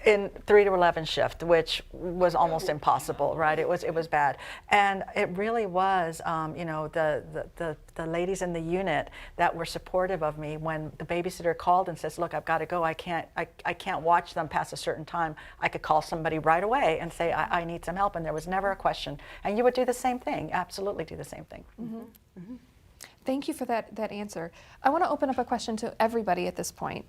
V: in 3 to 11 shift, which was almost impossible, right? It was bad, and it really was, the ladies in the unit that were supportive of me when the babysitter called and says, "Look, I've got to go. I can't watch them past a certain time." I could call somebody right away and say, "I need some help," and there was never a question. And you would do the same thing. Absolutely, do the same thing.
I: Thank you for that answer. I want to open up a question to everybody at this point.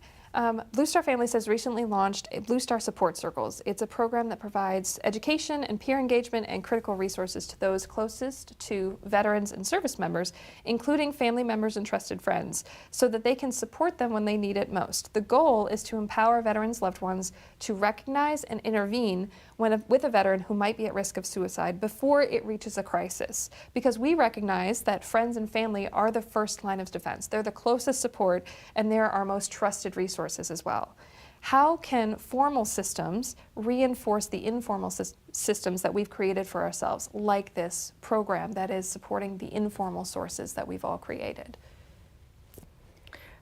I: Blue Star Families has recently launched Blue Star Support Circles. It's a program that provides education and peer engagement and critical resources to those closest to veterans and service members, including family members and trusted friends, so that they can support them when they need it most. The goal is to empower veterans' loved ones to recognize and intervene with a veteran who might be at risk of suicide before it reaches a crisis, because we recognize that friends and family are the first line of defense. They're the closest support, and they're our most trusted resources as well. How can formal systems reinforce the informal systems that we've created for ourselves, like this program that is supporting the informal sources that we've all created?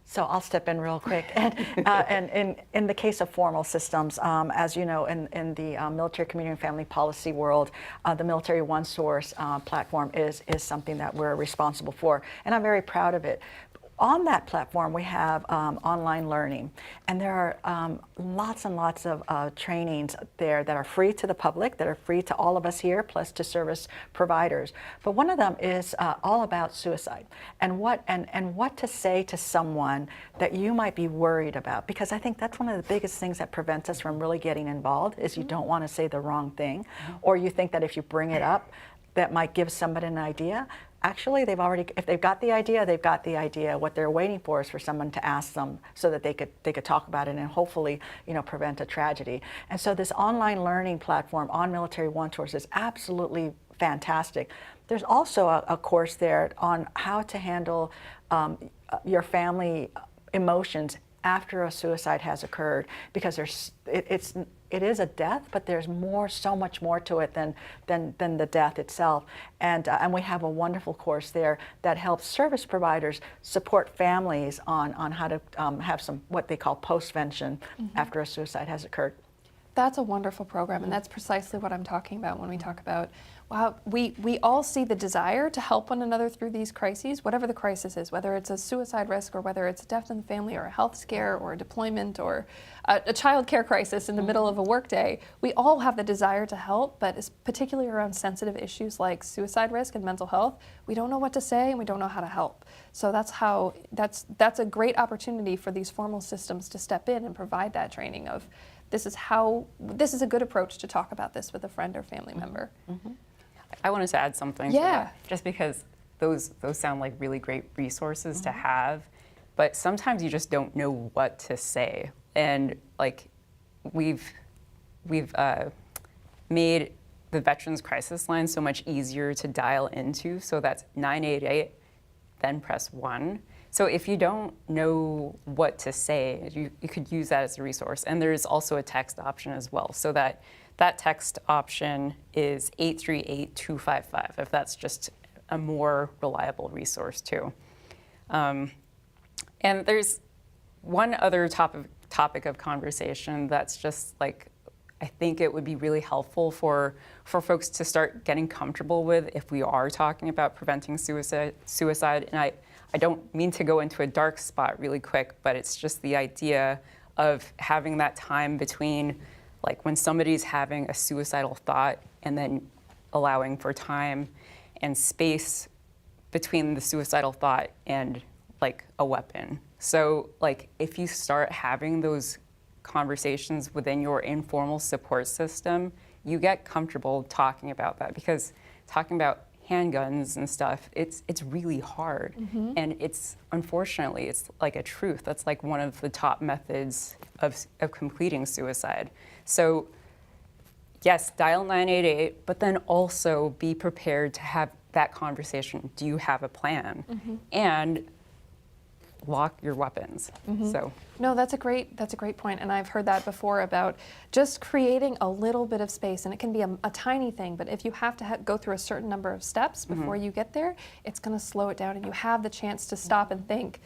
V: So I'll step in real quick. And in the case of formal systems, as you know, in the military community and family policy world, the Military One Source platform is something that we're responsible for, and I'm very proud of it. on that platform, we have online learning, and there are lots and lots of trainings there that are free to the public, that are free to all of us here, plus to service providers. But one of them is all about suicide and what to say to someone that you might be worried about, because I think that's one of the biggest things that prevents us from really getting involved is you don't want to say the wrong thing, or you think that if you bring it up, that might give somebody an idea. Actually, if they've got the idea, they've got the idea. What they're waiting for is for someone to ask them so that they could talk about it and hopefully, prevent a tragedy. And so this online learning platform on Military OneSource is absolutely fantastic. There's also a course there on how to handle your family emotions after a suicide has occurred, because it is a death, but there's so much more to it than the death itself. And we have a wonderful course there that helps service providers support families on how to have some what they call postvention after a suicide has occurred.
I: That's a wonderful program, and that's precisely what I'm talking about when we talk about, wow, we all see the desire to help one another through these crises, whatever the crisis is, whether it's a suicide risk or whether it's a death in the family or a health scare or a deployment or a child care crisis in the middle of a workday. We all have the desire to help, but it's particularly around sensitive issues like suicide risk and mental health, we don't know what to say and we don't know how to help. So that's a great opportunity for these formal systems to step in and provide that training of, this is a good approach to talk about this with a friend or family member.
D: I wanted to add something to that, just because those sound like really great resources to have, but sometimes you just don't know what to say. And like we've made the Veterans Crisis Line so much easier to dial into, so that's 988, then press 1. So if you don't know what to say, you could use that as a resource. And there's also a text option as well. So that text option is 838-255, if that's just a more reliable resource too. And there's one other topic of conversation that's just like, I think it would be really helpful for folks to start getting comfortable with if we are talking about preventing suicide. And I don't mean to go into a dark spot really quick, but it's just the idea of having that time between like when somebody's having a suicidal thought and then allowing for time and space between the suicidal thought and like a weapon. So like if you start having those conversations within your informal support system, you get comfortable talking about that, because talking about handguns and stuff, it's really hard. And unfortunately, it's like a truth. That's like one of the top methods of completing suicide. So yes, dial 988, but then also be prepared to have that conversation. Do you have a plan? And lock your weapons. So
I: no, that's a great point, and I've heard that before about just creating a little bit of space, and it can be a tiny thing, but if you have to go through a certain number of steps before you get there, it's going to slow it down, and you have the chance to stop and think,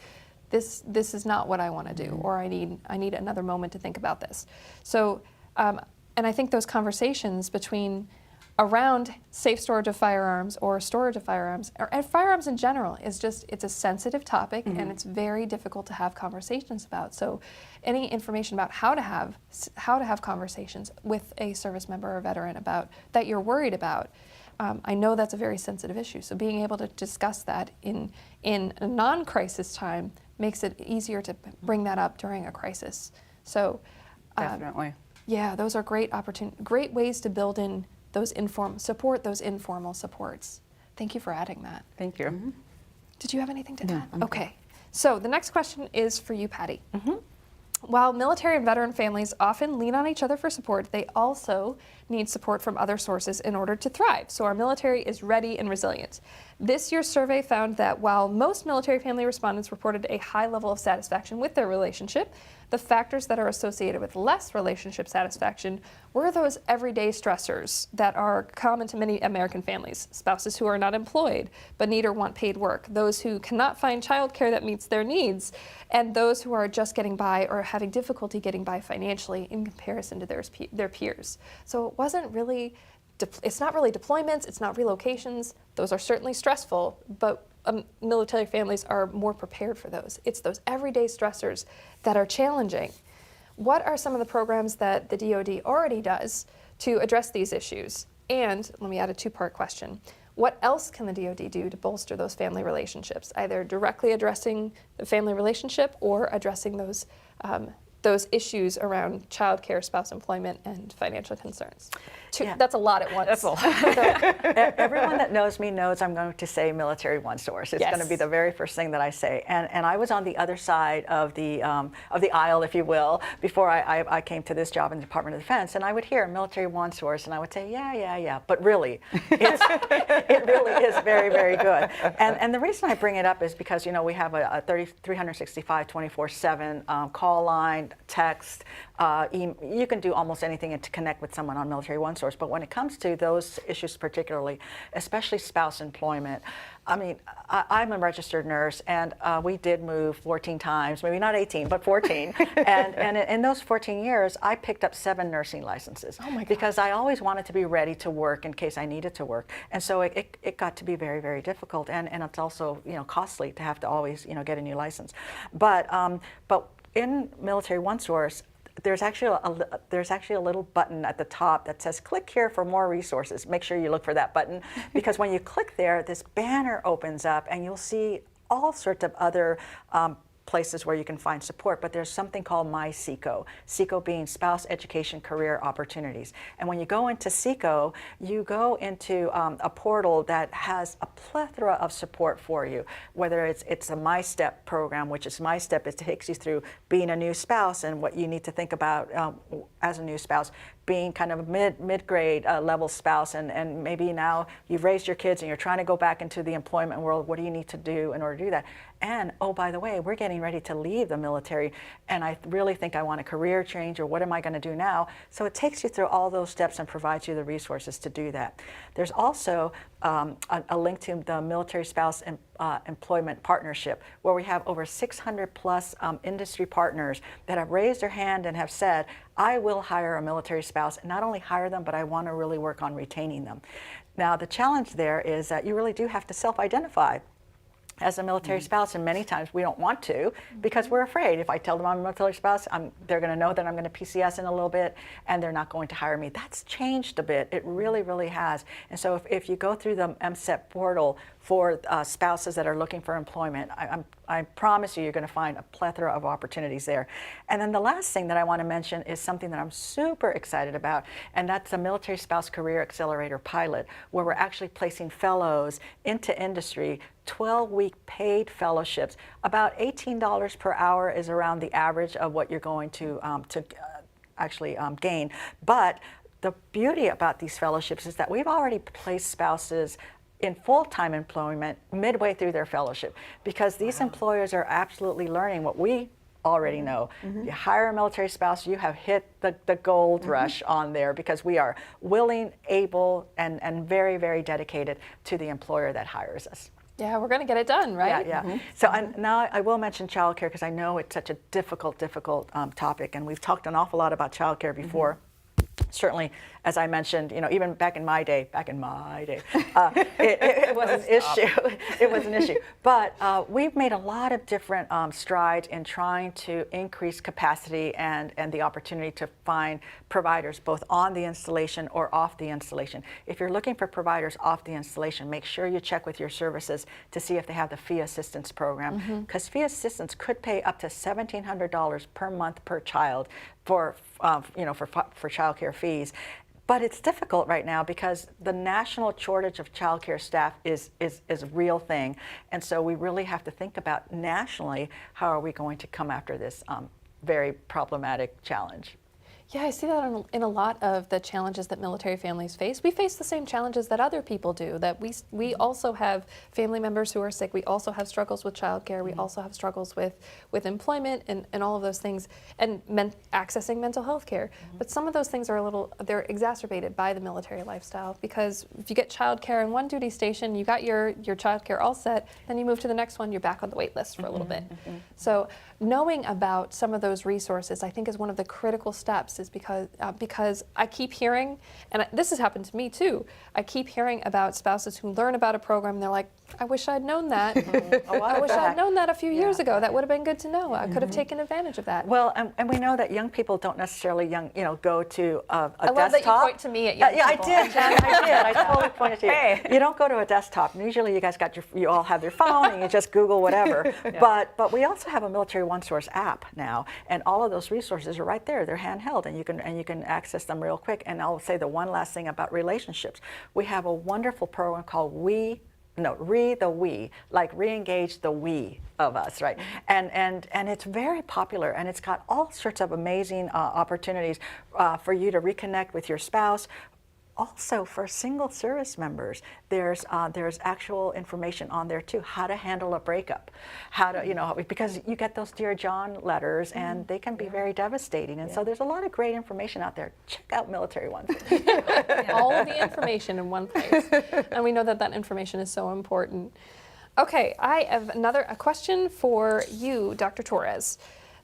I: this is not what I want to do, or I need another moment to think about this. So, and I think those conversations around safe storage of firearms or storage of firearms, and firearms in general, it's a sensitive topic and it's very difficult to have conversations about. So any information about how to have conversations with a service member or veteran about that you're worried about, I know that's a very sensitive issue. So being able to discuss that in a non-crisis time makes it easier to bring that up during a crisis. So
D: definitely.
I: Yeah, those are great ways to build in those informal supports. Thank you for adding that.
D: Thank you.
I: Did you have anything to add? Okay. So the next question is for you, Patty. While military and veteran families often lean on each other for support, they also need support from other sources in order to thrive. So our military is ready and resilient. This year's survey found that while most military family respondents reported a high level of satisfaction with their relationship, the factors that are associated with less relationship satisfaction were those everyday stressors that are common to many American families. Spouses who are not employed but need or want paid work, those who cannot find childcare that meets their needs, and those who are just getting by or having difficulty getting by financially in comparison to their peers. So it's not really deployments, it's not relocations. Those are certainly stressful, but military families are more prepared for those. It's those everyday stressors that are challenging. What are some of the programs that the DoD already does to address these issues? And let me add a two-part question. What else can the DoD do to bolster those family relationships, either directly addressing the family relationship or addressing those issues around childcare, spouse employment, and financial concerns? That's a lot at once.
V: That's a lot. Everyone that knows me knows I'm going to say Military One Source. It's going to be the very first thing that I say. And I was on the other side of the aisle, if you will, before I came to this job in the Department of Defense. And I would hear Military One Source, and I would say, yeah. But really, it really is very, very good. And the reason I bring it up is because, you know, we have a 365, 24/7 call line, text. You can do almost anything to connect with someone on Military One Source, but when it comes to those issues particularly, especially spouse employment, I mean, I'm a registered nurse, and we did move 14 times, maybe not 18, but 14. and in those 14 years, I picked up 7 nursing licenses.
I: Oh my God.
V: Because I always wanted to be ready to work in case I needed to work. And so it got to be very, very difficult, and it's also, you know, costly to have to always, you know, get a new license. But in Military One Source, there's actually a little button at the top that says click here for more resources. Make sure you look for that button, because when you click there, this banner opens up and you'll see all sorts of other places where you can find support, but there's something called My SECO, SECO being Spouse Education Career Opportunities. And when you go into SECO, you go into a portal that has a plethora of support for you, whether it's a My Step program, which is My Step, it takes you through being a new spouse and what you need to think about as a new spouse, being kind of a mid-grade level spouse, and maybe now you've raised your kids and you're trying to go back into the employment world. What do you need to do in order to do that? And, oh, by the way, we're getting ready to leave the military, and I really think I want a career change, or what am I going to do now? So it takes you through all those steps and provides you the resources to do that. There's also a link to the Military Spouse Employment Partnership, where we have over 600 plus industry partners that have raised their hand and have said, I will hire a military spouse, and not only hire them, but I want to really work on retaining them. Now, the challenge there is that you really do have to self-identify as a military spouse, and many times we don't want to because we're afraid. If I tell them I'm a military spouse, they're going to know that I'm going to PCS in a little bit, and they're not going to hire me. That's changed a bit. It really, really has. And so if you go through the MSEP portal for spouses that are looking for employment, I promise you're going to find a plethora of opportunities there. And then the last thing that I want to mention is something that I'm super excited about, and that's the Military Spouse Career Accelerator pilot, where we're actually placing fellows into industry, 12-week paid fellowships. About $18 per hour is around the average of what you're going to actually gain. But the beauty about these fellowships is that we've already placed spouses in full-time employment midway through their fellowship, because these employers are absolutely learning what we already know. You hire a military spouse, you have hit the gold rush on there, because we are willing, able, and very, very dedicated to the employer that hires us.
I: Yeah, we're going to get it done, right?
V: Yeah. So now I will mention childcare, because I know it's such a difficult topic, and we've talked an awful lot about childcare before. Certainly, as I mentioned, you know, even back in my day, it was an issue. It was an issue. But we've made a lot of different strides in trying to increase capacity and the opportunity to find providers both on the installation or off the installation. If you're looking for providers off the installation, make sure you check with your services to see if they have the fee assistance program, because fee assistance could pay up to $1,700 per month per child for child care fees. But it's difficult right now because the national shortage of child care staff is a real thing. And so we really have to think about nationally, how are we going to come after this very problematic challenge.
I: Yeah, I see that in a lot of the challenges that military families face. We face the same challenges that other people do, that we also have family members who are sick. We also have struggles with childcare. We also have struggles with employment and all of those things, and accessing mental health care. But some of those things are they're exacerbated by the military lifestyle, because if you get childcare in one duty station, you got your childcare all set, then you move to the next one, you're back on the wait list for a little bit. So knowing about some of those resources, I think, is one of the critical steps is because I keep hearing, and this has happened to me too, I keep hearing about spouses who learn about a program and they're like, I wish I'd known that. I wish I'd known that a few years ago. That would have been good to know. I could have taken advantage of that.
V: Well, and we know that young people don't necessarily go to a
I: I love
V: desktop.
I: that you point to me at young
V: Yeah,
I: people.
V: I did, Jen. I did. I totally pointed to you. Hey. You don't go to a desktop. Usually, you guys you all have your phone and you just Google whatever. But we also have a Military OneSource app now, and all of those resources are right there. They're handheld, and you can access them real quick. And I'll say the one last thing about relationships. We have a wonderful program called like re-engage the we of us, right? And it's very popular, and it's got all sorts of amazing opportunities for you to reconnect with your spouse. Also, for single service members, there's actual information on there too, how to handle a breakup, how to, because you get those Dear John letters and they can be very devastating. And so there's a lot of great information out there. Check out Military OneSource.
I: All of the information in one place. And we know that that information is so important. Okay, I have a question for you, Dr. Torres.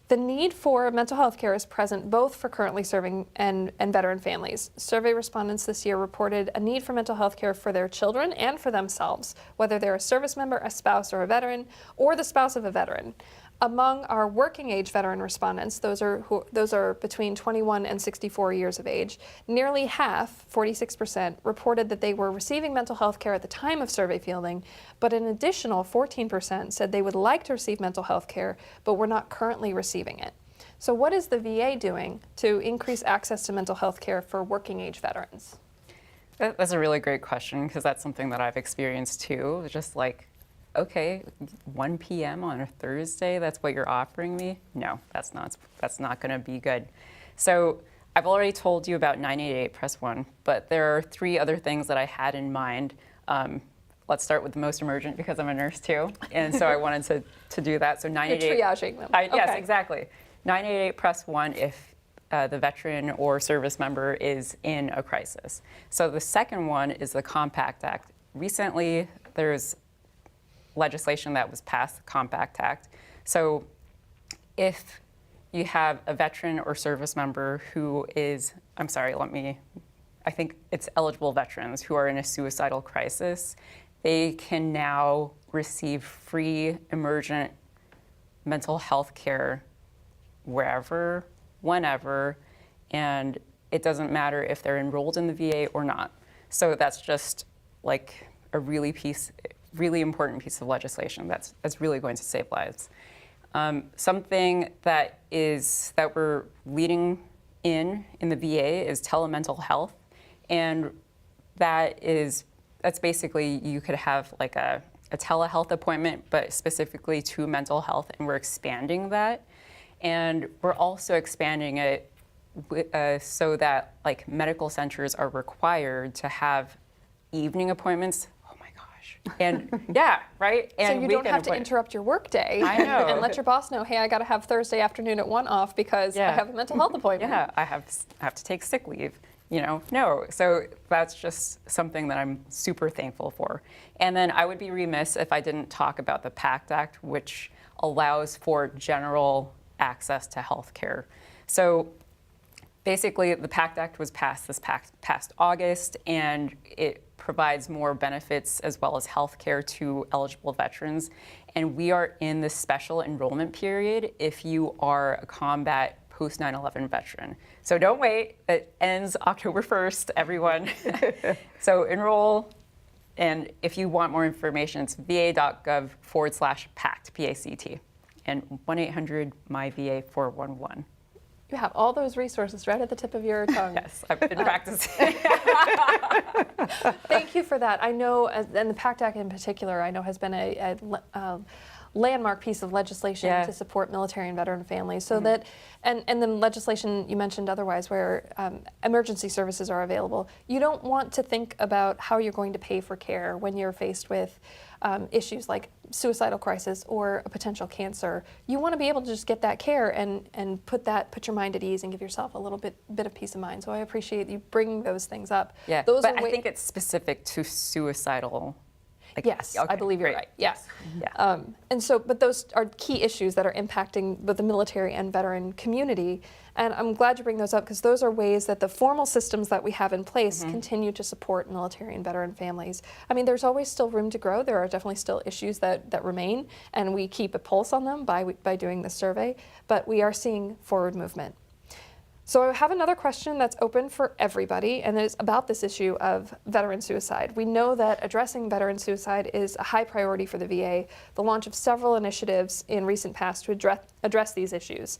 I: The need for mental health care is present both for currently serving and veteran families. Survey respondents this year reported a need for mental health care for their children and for themselves, whether they're a service member, a spouse, or a veteran, or the spouse of a veteran. Among our working age veteran respondents, those are between 21 and 64 years of age, nearly half, 46%, reported that they were receiving mental health care at the time of survey fielding, but an additional 14% said they would like to receive mental health care, but were not currently receiving it. So what is the VA doing to increase access to mental health care for working age veterans?
D: That's a really great question, because that's something that I've experienced too. Just like, okay, 1 p.m. on a Thursday, that's what you're offering me? No, that's not going to be good. So I've already told you about 988 Press 1, but there are 3 other things that I had in mind. Let's start with the most emergent, because I'm a nurse too, and so I wanted to do that. So 988.
I: You're triaging them.
D: Yes, exactly. 988 Press 1 if the veteran or service member is in a crisis. So the second one is the Compact Act. Recently, there's legislation that was passed, the Compact Act. So if you have a veteran or service member who is, I think it's eligible veterans who are in a suicidal crisis, they can now receive free emergent mental health care wherever, whenever, and it doesn't matter if they're enrolled in the VA or not. So that's just like a really important piece of legislation that's really going to save lives. Something that we're leading in the VA is telemental health, and that's basically, you could have like a telehealth appointment, but specifically to mental health, and we're expanding that. And we're also expanding it so that like medical centers are required to have evening appointments. And yeah, right? And
I: so you don't have to interrupt your work day.
D: I know.
I: And let your boss know, hey, I got to have Thursday afternoon at 1 off because I have a mental health appointment.
D: Yeah, I have to take sick leave. No. So that's just something that I'm super thankful for. And then I would be remiss if I didn't talk about the PACT Act, which allows for general access to health care. So basically, the PACT Act was passed this past August, and it provides more benefits as well as health care to eligible veterans. And we are in the special enrollment period if you are a combat post 9/11 veteran. So don't wait, it ends October 1st, everyone. So enroll, and if you want more information, it's va.gov/PACT, P-A-C-T, and 1-800-MY-VA-411.
I: You have all those resources right at the tip of your tongue.
D: Yes, I've been practicing.
I: Thank you for that. I know, and the PACT Act in particular, I know has been a landmark piece of legislation to support military and veteran families. So that, and then legislation you mentioned otherwise where emergency services are available. You don't want to think about how you're going to pay for care when you're faced with issues like suicidal crisis or a potential cancer. You want to be able to just get that care and put your mind at ease and give yourself a little bit of peace of mind. So I appreciate you bringing those things up.
D: Yeah,
I: those
D: but I think it's specific to suicidal
I: Yes,
D: okay,
I: I believe you're
D: great.
I: right. Yes.
D: Yeah.
I: And so, but those are key issues that are impacting both the military and veteran community. And I'm glad you bring those up because those are ways that the formal systems that we have in place continue to support military and veteran families. I mean, there's always still room to grow. There are definitely still issues that remain, and we keep a pulse on them by doing this survey, but we are seeing forward movement. So I have another question that's open for everybody, and it's about this issue of veteran suicide. We know that addressing veteran suicide is a high priority for the VA, the launch of several initiatives in recent past to address these issues.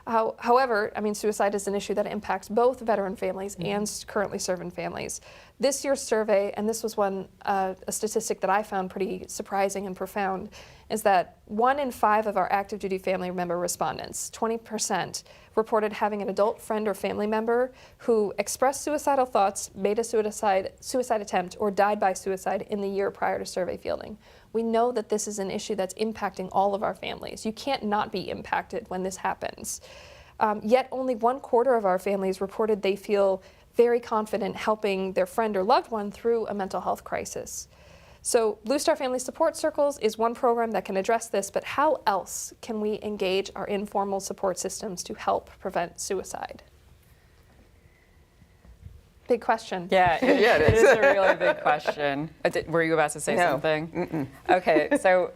I: However, I mean, suicide is an issue that impacts both veteran families and currently serving families. This year's survey, and this was a statistic that I found pretty surprising and profound, is that 1 in 5 of our active duty family member respondents, 20%, reported having an adult friend or family member who expressed suicidal thoughts, made a suicide attempt, or died by suicide in the year prior to survey fielding. We know that this is an issue that's impacting all of our families. You can't not be impacted when this happens. Yet only 1/4 of our families reported they feel very confident helping their friend or loved one through a mental health crisis. So Blue Star Family Support Circles is one program that can address this, but how else can we engage our informal support systems to help prevent suicide? Big question.
D: Yeah, it is a really big question. Were you about to say something? Okay, so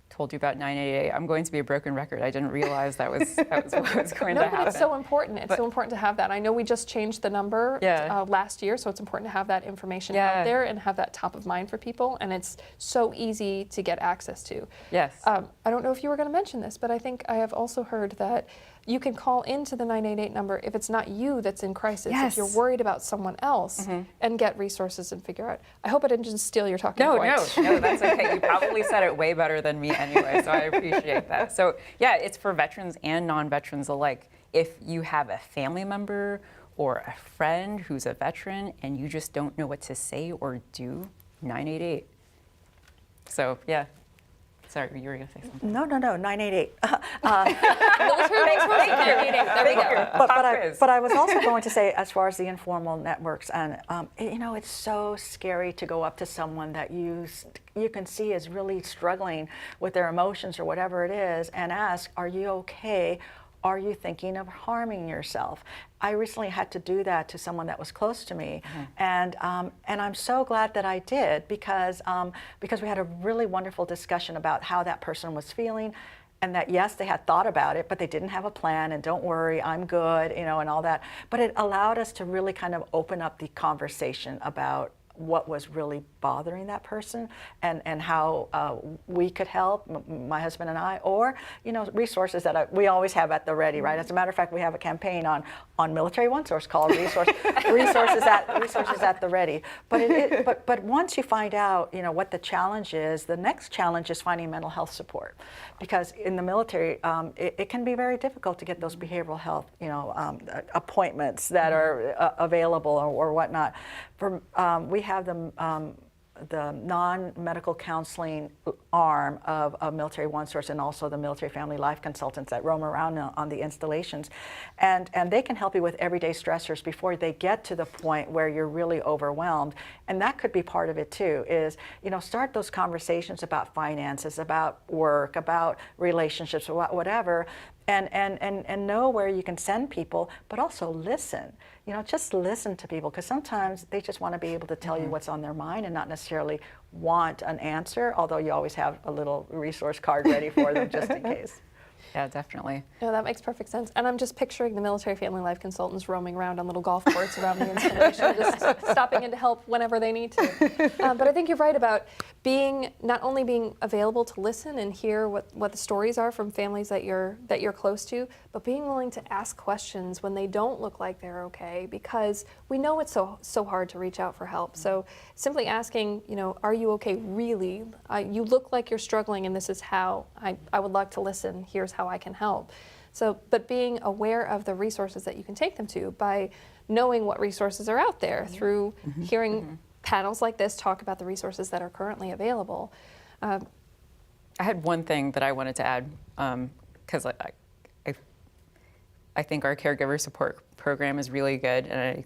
D: told you about 988. I'm going to be a broken record. I didn't realize that was what was going to happen.
I: No, it's so important. It's so important to have that. I know we just changed the number last year, so it's important to have that information out there and have that top of mind for people, and it's so easy to get access to.
D: Yes.
I: I don't know if you were going to mention this, but I think I have also heard that you can call into the 988 number if it's not you that's in crisis, if you're worried about someone else, and get resources and figure out. I hope I didn't just steal your talking point.
D: No, that's okay. You probably said it way better than me anyway, so I appreciate that. So yeah, it's for veterans and non-veterans alike. If you have a family member or a friend who's a veteran and you just don't know what to say or do, 988. So yeah. Sorry, you were going to say something.
V: No, 988.
D: But
V: I was also going to say, as far as the informal networks, and it's so scary to go up to someone that you can see is really struggling with their emotions or whatever it is, and ask, "Are you okay? Are you thinking of harming yourself?" I recently had to do that to someone that was close to me, and I'm so glad that I did because we had a really wonderful discussion about how that person was feeling, and that yes, they had thought about it, but they didn't have a plan. And don't worry, I'm good, and all that. But it allowed us to really kind of open up the conversation about what was really bothering that person, and how we could help, my husband and I, or resources that we always have at the ready, right? As a matter of fact, we have a campaign on Military One Source called resources at the ready. But once you find out what the challenge is, the next challenge is finding mental health support, because in the military it can be very difficult to get those behavioral health appointments that are available or whatnot. We have the non-medical counseling arm of Military One Source, and also the Military Family Life Consultants that roam around on the installations, and they can help you with everyday stressors before they get to the point where you're really overwhelmed. And that could be part of it too, is start those conversations about finances, about work, about relationships, whatever, and know where you can send people, but also listen. Just listen to people, because sometimes they just want to be able to tell you what's on their mind and not necessarily want an answer, although you always have a little resource card ready for them just in case.
D: Yeah, definitely.
I: No, that makes perfect sense. And I'm just picturing the Military Family Life Consultants roaming around on little golf courts around the installation, just stopping in to help whenever they need to. But I think you're right about not only being available to listen and hear what the stories are from families that you're close to, but being willing to ask questions when they don't look like they're okay, because we know it's so hard to reach out for help. So simply asking, are you okay really? You look like you're struggling, and this is how I would like to listen. Here's how I can help. So, but being aware of the resources that you can take them to by knowing what resources are out there through hearing panels like this talk about the resources that are currently available.
D: I had one thing that I wanted to add, because I think our caregiver support program is really good, and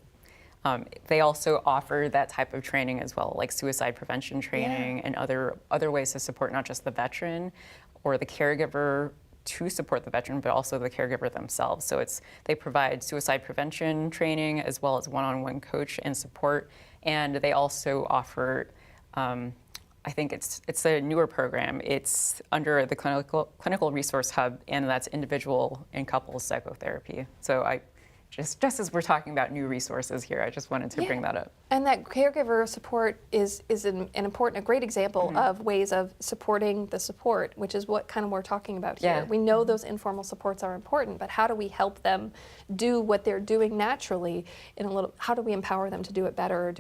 D: They also offer that type of training as well, like suicide prevention training and other ways to support not just the veteran or the caregiver to support the veteran, but also the caregiver themselves. So they provide suicide prevention training as well as one-on-one coach and support. And they also offer, I think it's a newer program. It's under the clinical resource hub, and that's individual and couples psychotherapy. So just as we're talking about new resources here, I just wanted to bring that up.
I: And that caregiver support is a great example of ways of supporting the support, which is what kind of we're talking about here.
D: Yeah.
I: We know those informal supports are important, but how do we help them do what they're doing naturally? How do we empower them to do it better,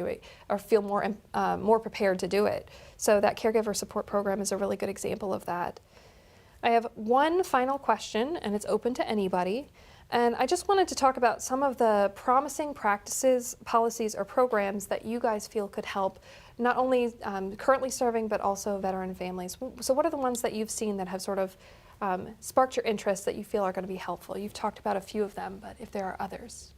I: or feel more prepared to do it? So that caregiver support program is a really good example of that. I have one final question, and it's open to anybody. And I just wanted to talk about some of the promising practices, policies, or programs that you guys feel could help not only currently serving, but also veteran families. So what are the ones that you've seen that have sort of sparked your interest that you feel are going to be helpful? You've talked about a few of them, but if there are others.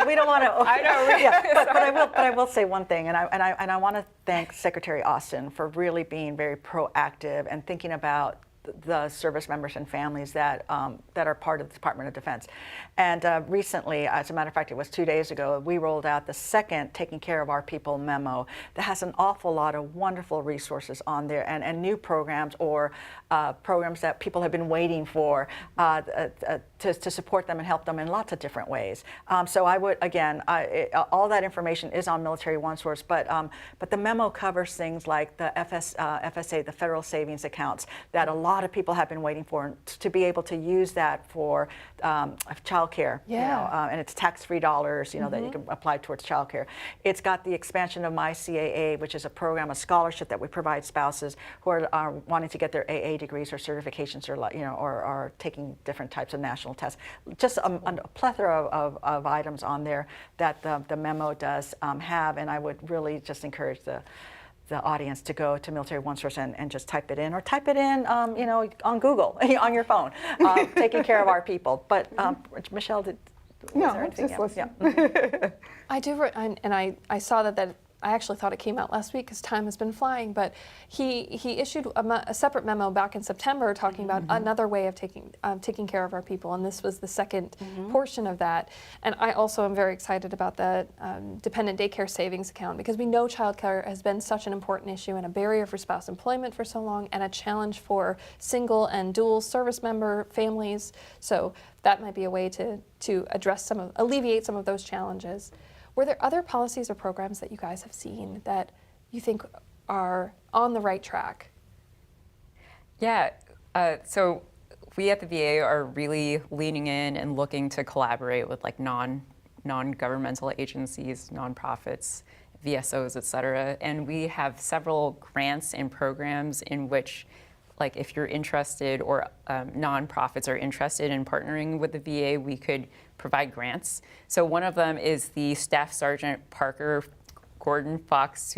V: We don't want to. I know. Yeah, but I will say one thing, and I want to thank Secretary Austin for really being very proactive and thinking about the service members and families that are part of the Department of Defense. And recently, as a matter of fact, it was 2 days ago, we rolled out the second Taking Care of Our People memo that has an awful lot of wonderful resources on there and new programs or programs that people have been waiting for to support them and help them in lots of different ways. So I would, again, all that information is on Military OneSource, but the memo covers things like the FSA, the Federal Savings Accounts, that a lot of people have been waiting for, to be able to use that for child care.
I: Yeah.
V: And it's tax-free dollars, that you can apply towards child care. It's got the expansion of My CAA, which is a program, a scholarship that we provide spouses who are wanting to get their AA degrees or certifications, or taking different types of national tests. Just a plethora of items on there that the memo does have, and I would really just encourage the audience to go to Military OneSource and just type it in, or type it in, on Google, on your phone, Taking Care of Our People. But Michelle, was there anything else? Yeah.
I: I do, and I saw that I actually thought it came out last week because time has been flying, but he issued a separate memo back in September talking about another way of taking care of our people, and this was the second portion of that. And I also am very excited about the dependent daycare savings account, because we know childcare has been such an important issue and a barrier for spouse employment for so long, and a challenge for single and dual service member families. So that might be a way to address alleviate some of those challenges. Were there other policies or programs that you guys have seen that you think are on the right track?
D: Yeah, so we at the VA are really leaning in and looking to collaborate with like non-governmental agencies, nonprofits, VSOs, et cetera. And we have several grants and programs in which, like, if you're interested, or nonprofits are interested in partnering with the VA, we could provide grants. So one of them is the Staff Sergeant Parker Gordon Fox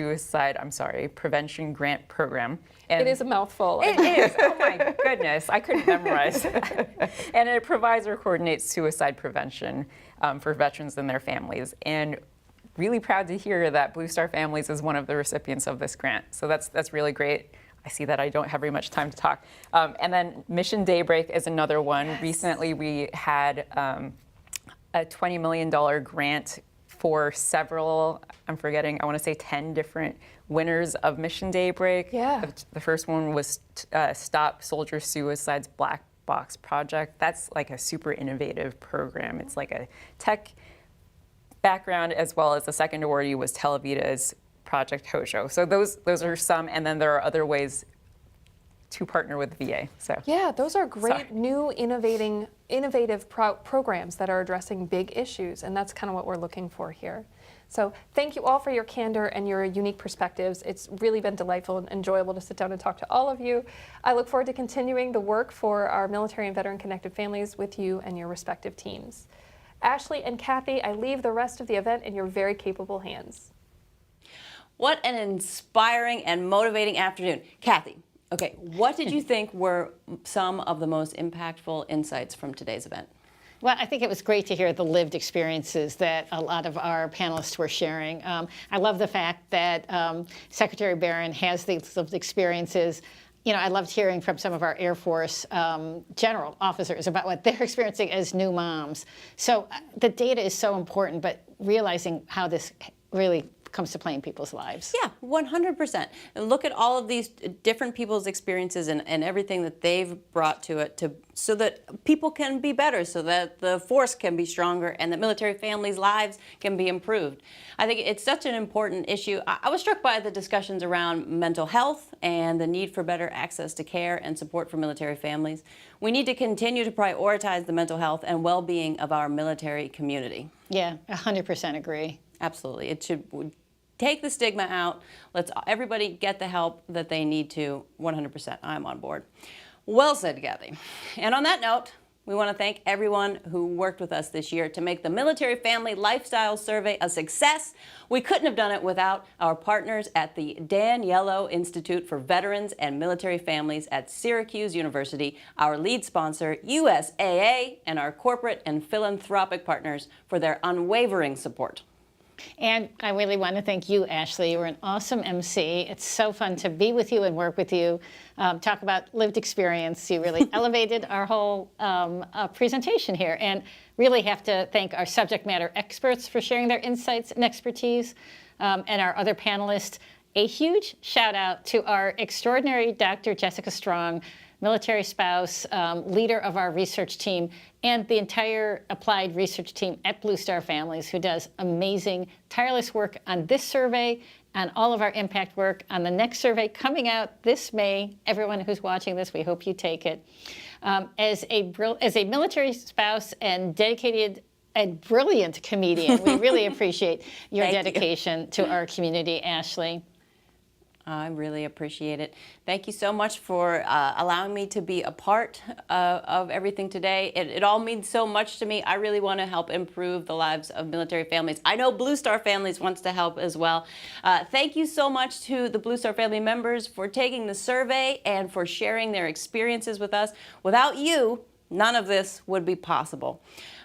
D: Prevention Grant Program. And
I: it is a mouthful.
D: It is. Oh my goodness, I couldn't memorize. And it provides or coordinates suicide prevention for veterans and their families. And really proud to hear that Blue Star Families is one of the recipients of this grant. So that's really great. I see that I don't have very much time to talk. And then Mission Daybreak is another one. Yes. Recently we had a $20 million grant for several, I'm forgetting, I want to say 10 different winners of Mission Daybreak.
I: Yeah.
D: The first one was Stop Soldier Suicide's Black Box Project. That's like a super innovative program. It's like a tech background, as well as the second awardee was Televita's Project Hojo. So those are some, and then there are other ways to partner with the VA. So
I: yeah, those are great new innovative programs that are addressing big issues, and that's kind of what we're looking for here. So thank you all for your candor and your unique perspectives. It's really been delightful and enjoyable to sit down and talk to all of you. I look forward to continuing the work for our military and veteran connected families with you and your respective teams. Ashley and Kathy, I leave the rest of the event in your very capable hands.
C: What an inspiring and motivating afternoon. Kathy, Okay, what did you think were some of the most impactful insights from today's event?
B: Well, I think it was great to hear the lived experiences that a lot of our panelists were sharing. I love the fact that Secretary Barron has these lived experiences. You know, I loved hearing from some of our Air Force general officers about what they're experiencing as new moms. So the data is so important, but realizing how this really comes to play in people's lives.
C: Yeah, 100%. And look at all of these different people's experiences and everything that they've brought to it so that people can be better, so that the force can be stronger, and that military families' lives can be improved. I think it's such an important issue. I was struck by the discussions around mental health and the need for better access to care and support for military families. We need to continue to prioritize the mental health and well-being of our military community.
B: Yeah, 100% agree.
C: Absolutely. It should take the stigma out. Let's everybody get the help that they need to. 100%. I'm on board. Well said, Kathy. And on that note, we want to thank everyone who worked with us this year to make the Military Family Lifestyle Survey a success. We couldn't have done it without our partners at the Daniello Institute for Veterans and Military Families at Syracuse University, our lead sponsor, USAA, and our corporate and philanthropic partners for their unwavering support.
B: And I really want to thank you, Ashley. You were an awesome MC. It's so fun to be with you and work with you. Talk about lived experience. You really elevated our whole presentation here. And really have to thank our subject matter experts for sharing their insights and expertise, and our other panelists. A huge shout out to our extraordinary Dr. Jessica Strong, military spouse, leader of our research team, and the entire applied research team at Blue Star Families, who does amazing, tireless work on this survey and all of our impact work on the next survey coming out this May. Everyone who's watching this, we hope you take it. As a military spouse and dedicated and brilliant comedian, we really appreciate your dedication to our community, Ashley.
C: I really appreciate it. Thank you so much for allowing me to be a part of everything today. It all means so much to me. I really want to help improve the lives of military families. I know Blue Star Families wants to help as well. Thank you so much to the Blue Star family members for taking the survey and for sharing their experiences with us. Without you, none of this would be possible.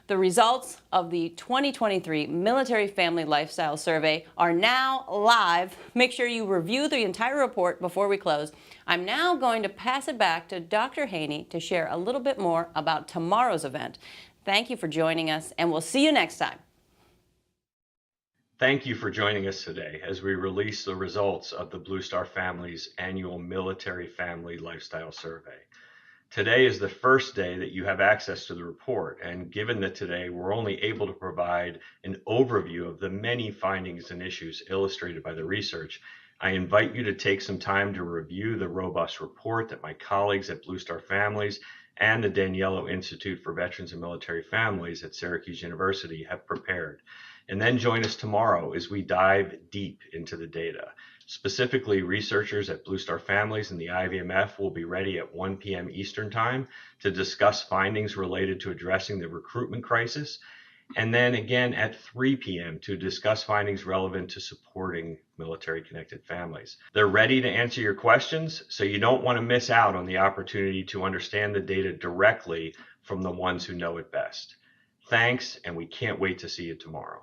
C: The results of the 2023 Military Family Lifestyle Survey are now live. Make sure you review the entire report before we close. I'm now going to pass it back to Dr. Haney to share a little bit more about tomorrow's event. Thank you for joining us, and we'll see you next time.
E: Thank you for joining us today as we release the results of the Blue Star Family's annual Military Family Lifestyle Survey. Today is the first day that you have access to the report, and given that today we're only able to provide an overview of the many findings and issues illustrated by the research, I invite you to take some time to review the robust report that my colleagues at Blue Star Families and the Daniello Institute for Veterans and Military Families at Syracuse University have prepared. And then join us tomorrow as we dive deep into the data. Specifically, researchers at Blue Star Families and the IVMF will be ready at 1 p.m. Eastern Time to discuss findings related to addressing the recruitment crisis, and then again at 3 p.m. to discuss findings relevant to supporting military-connected families. They're ready to answer your questions, so you don't want to miss out on the opportunity to understand the data directly from the ones who know it best. Thanks, and we can't wait to see you tomorrow.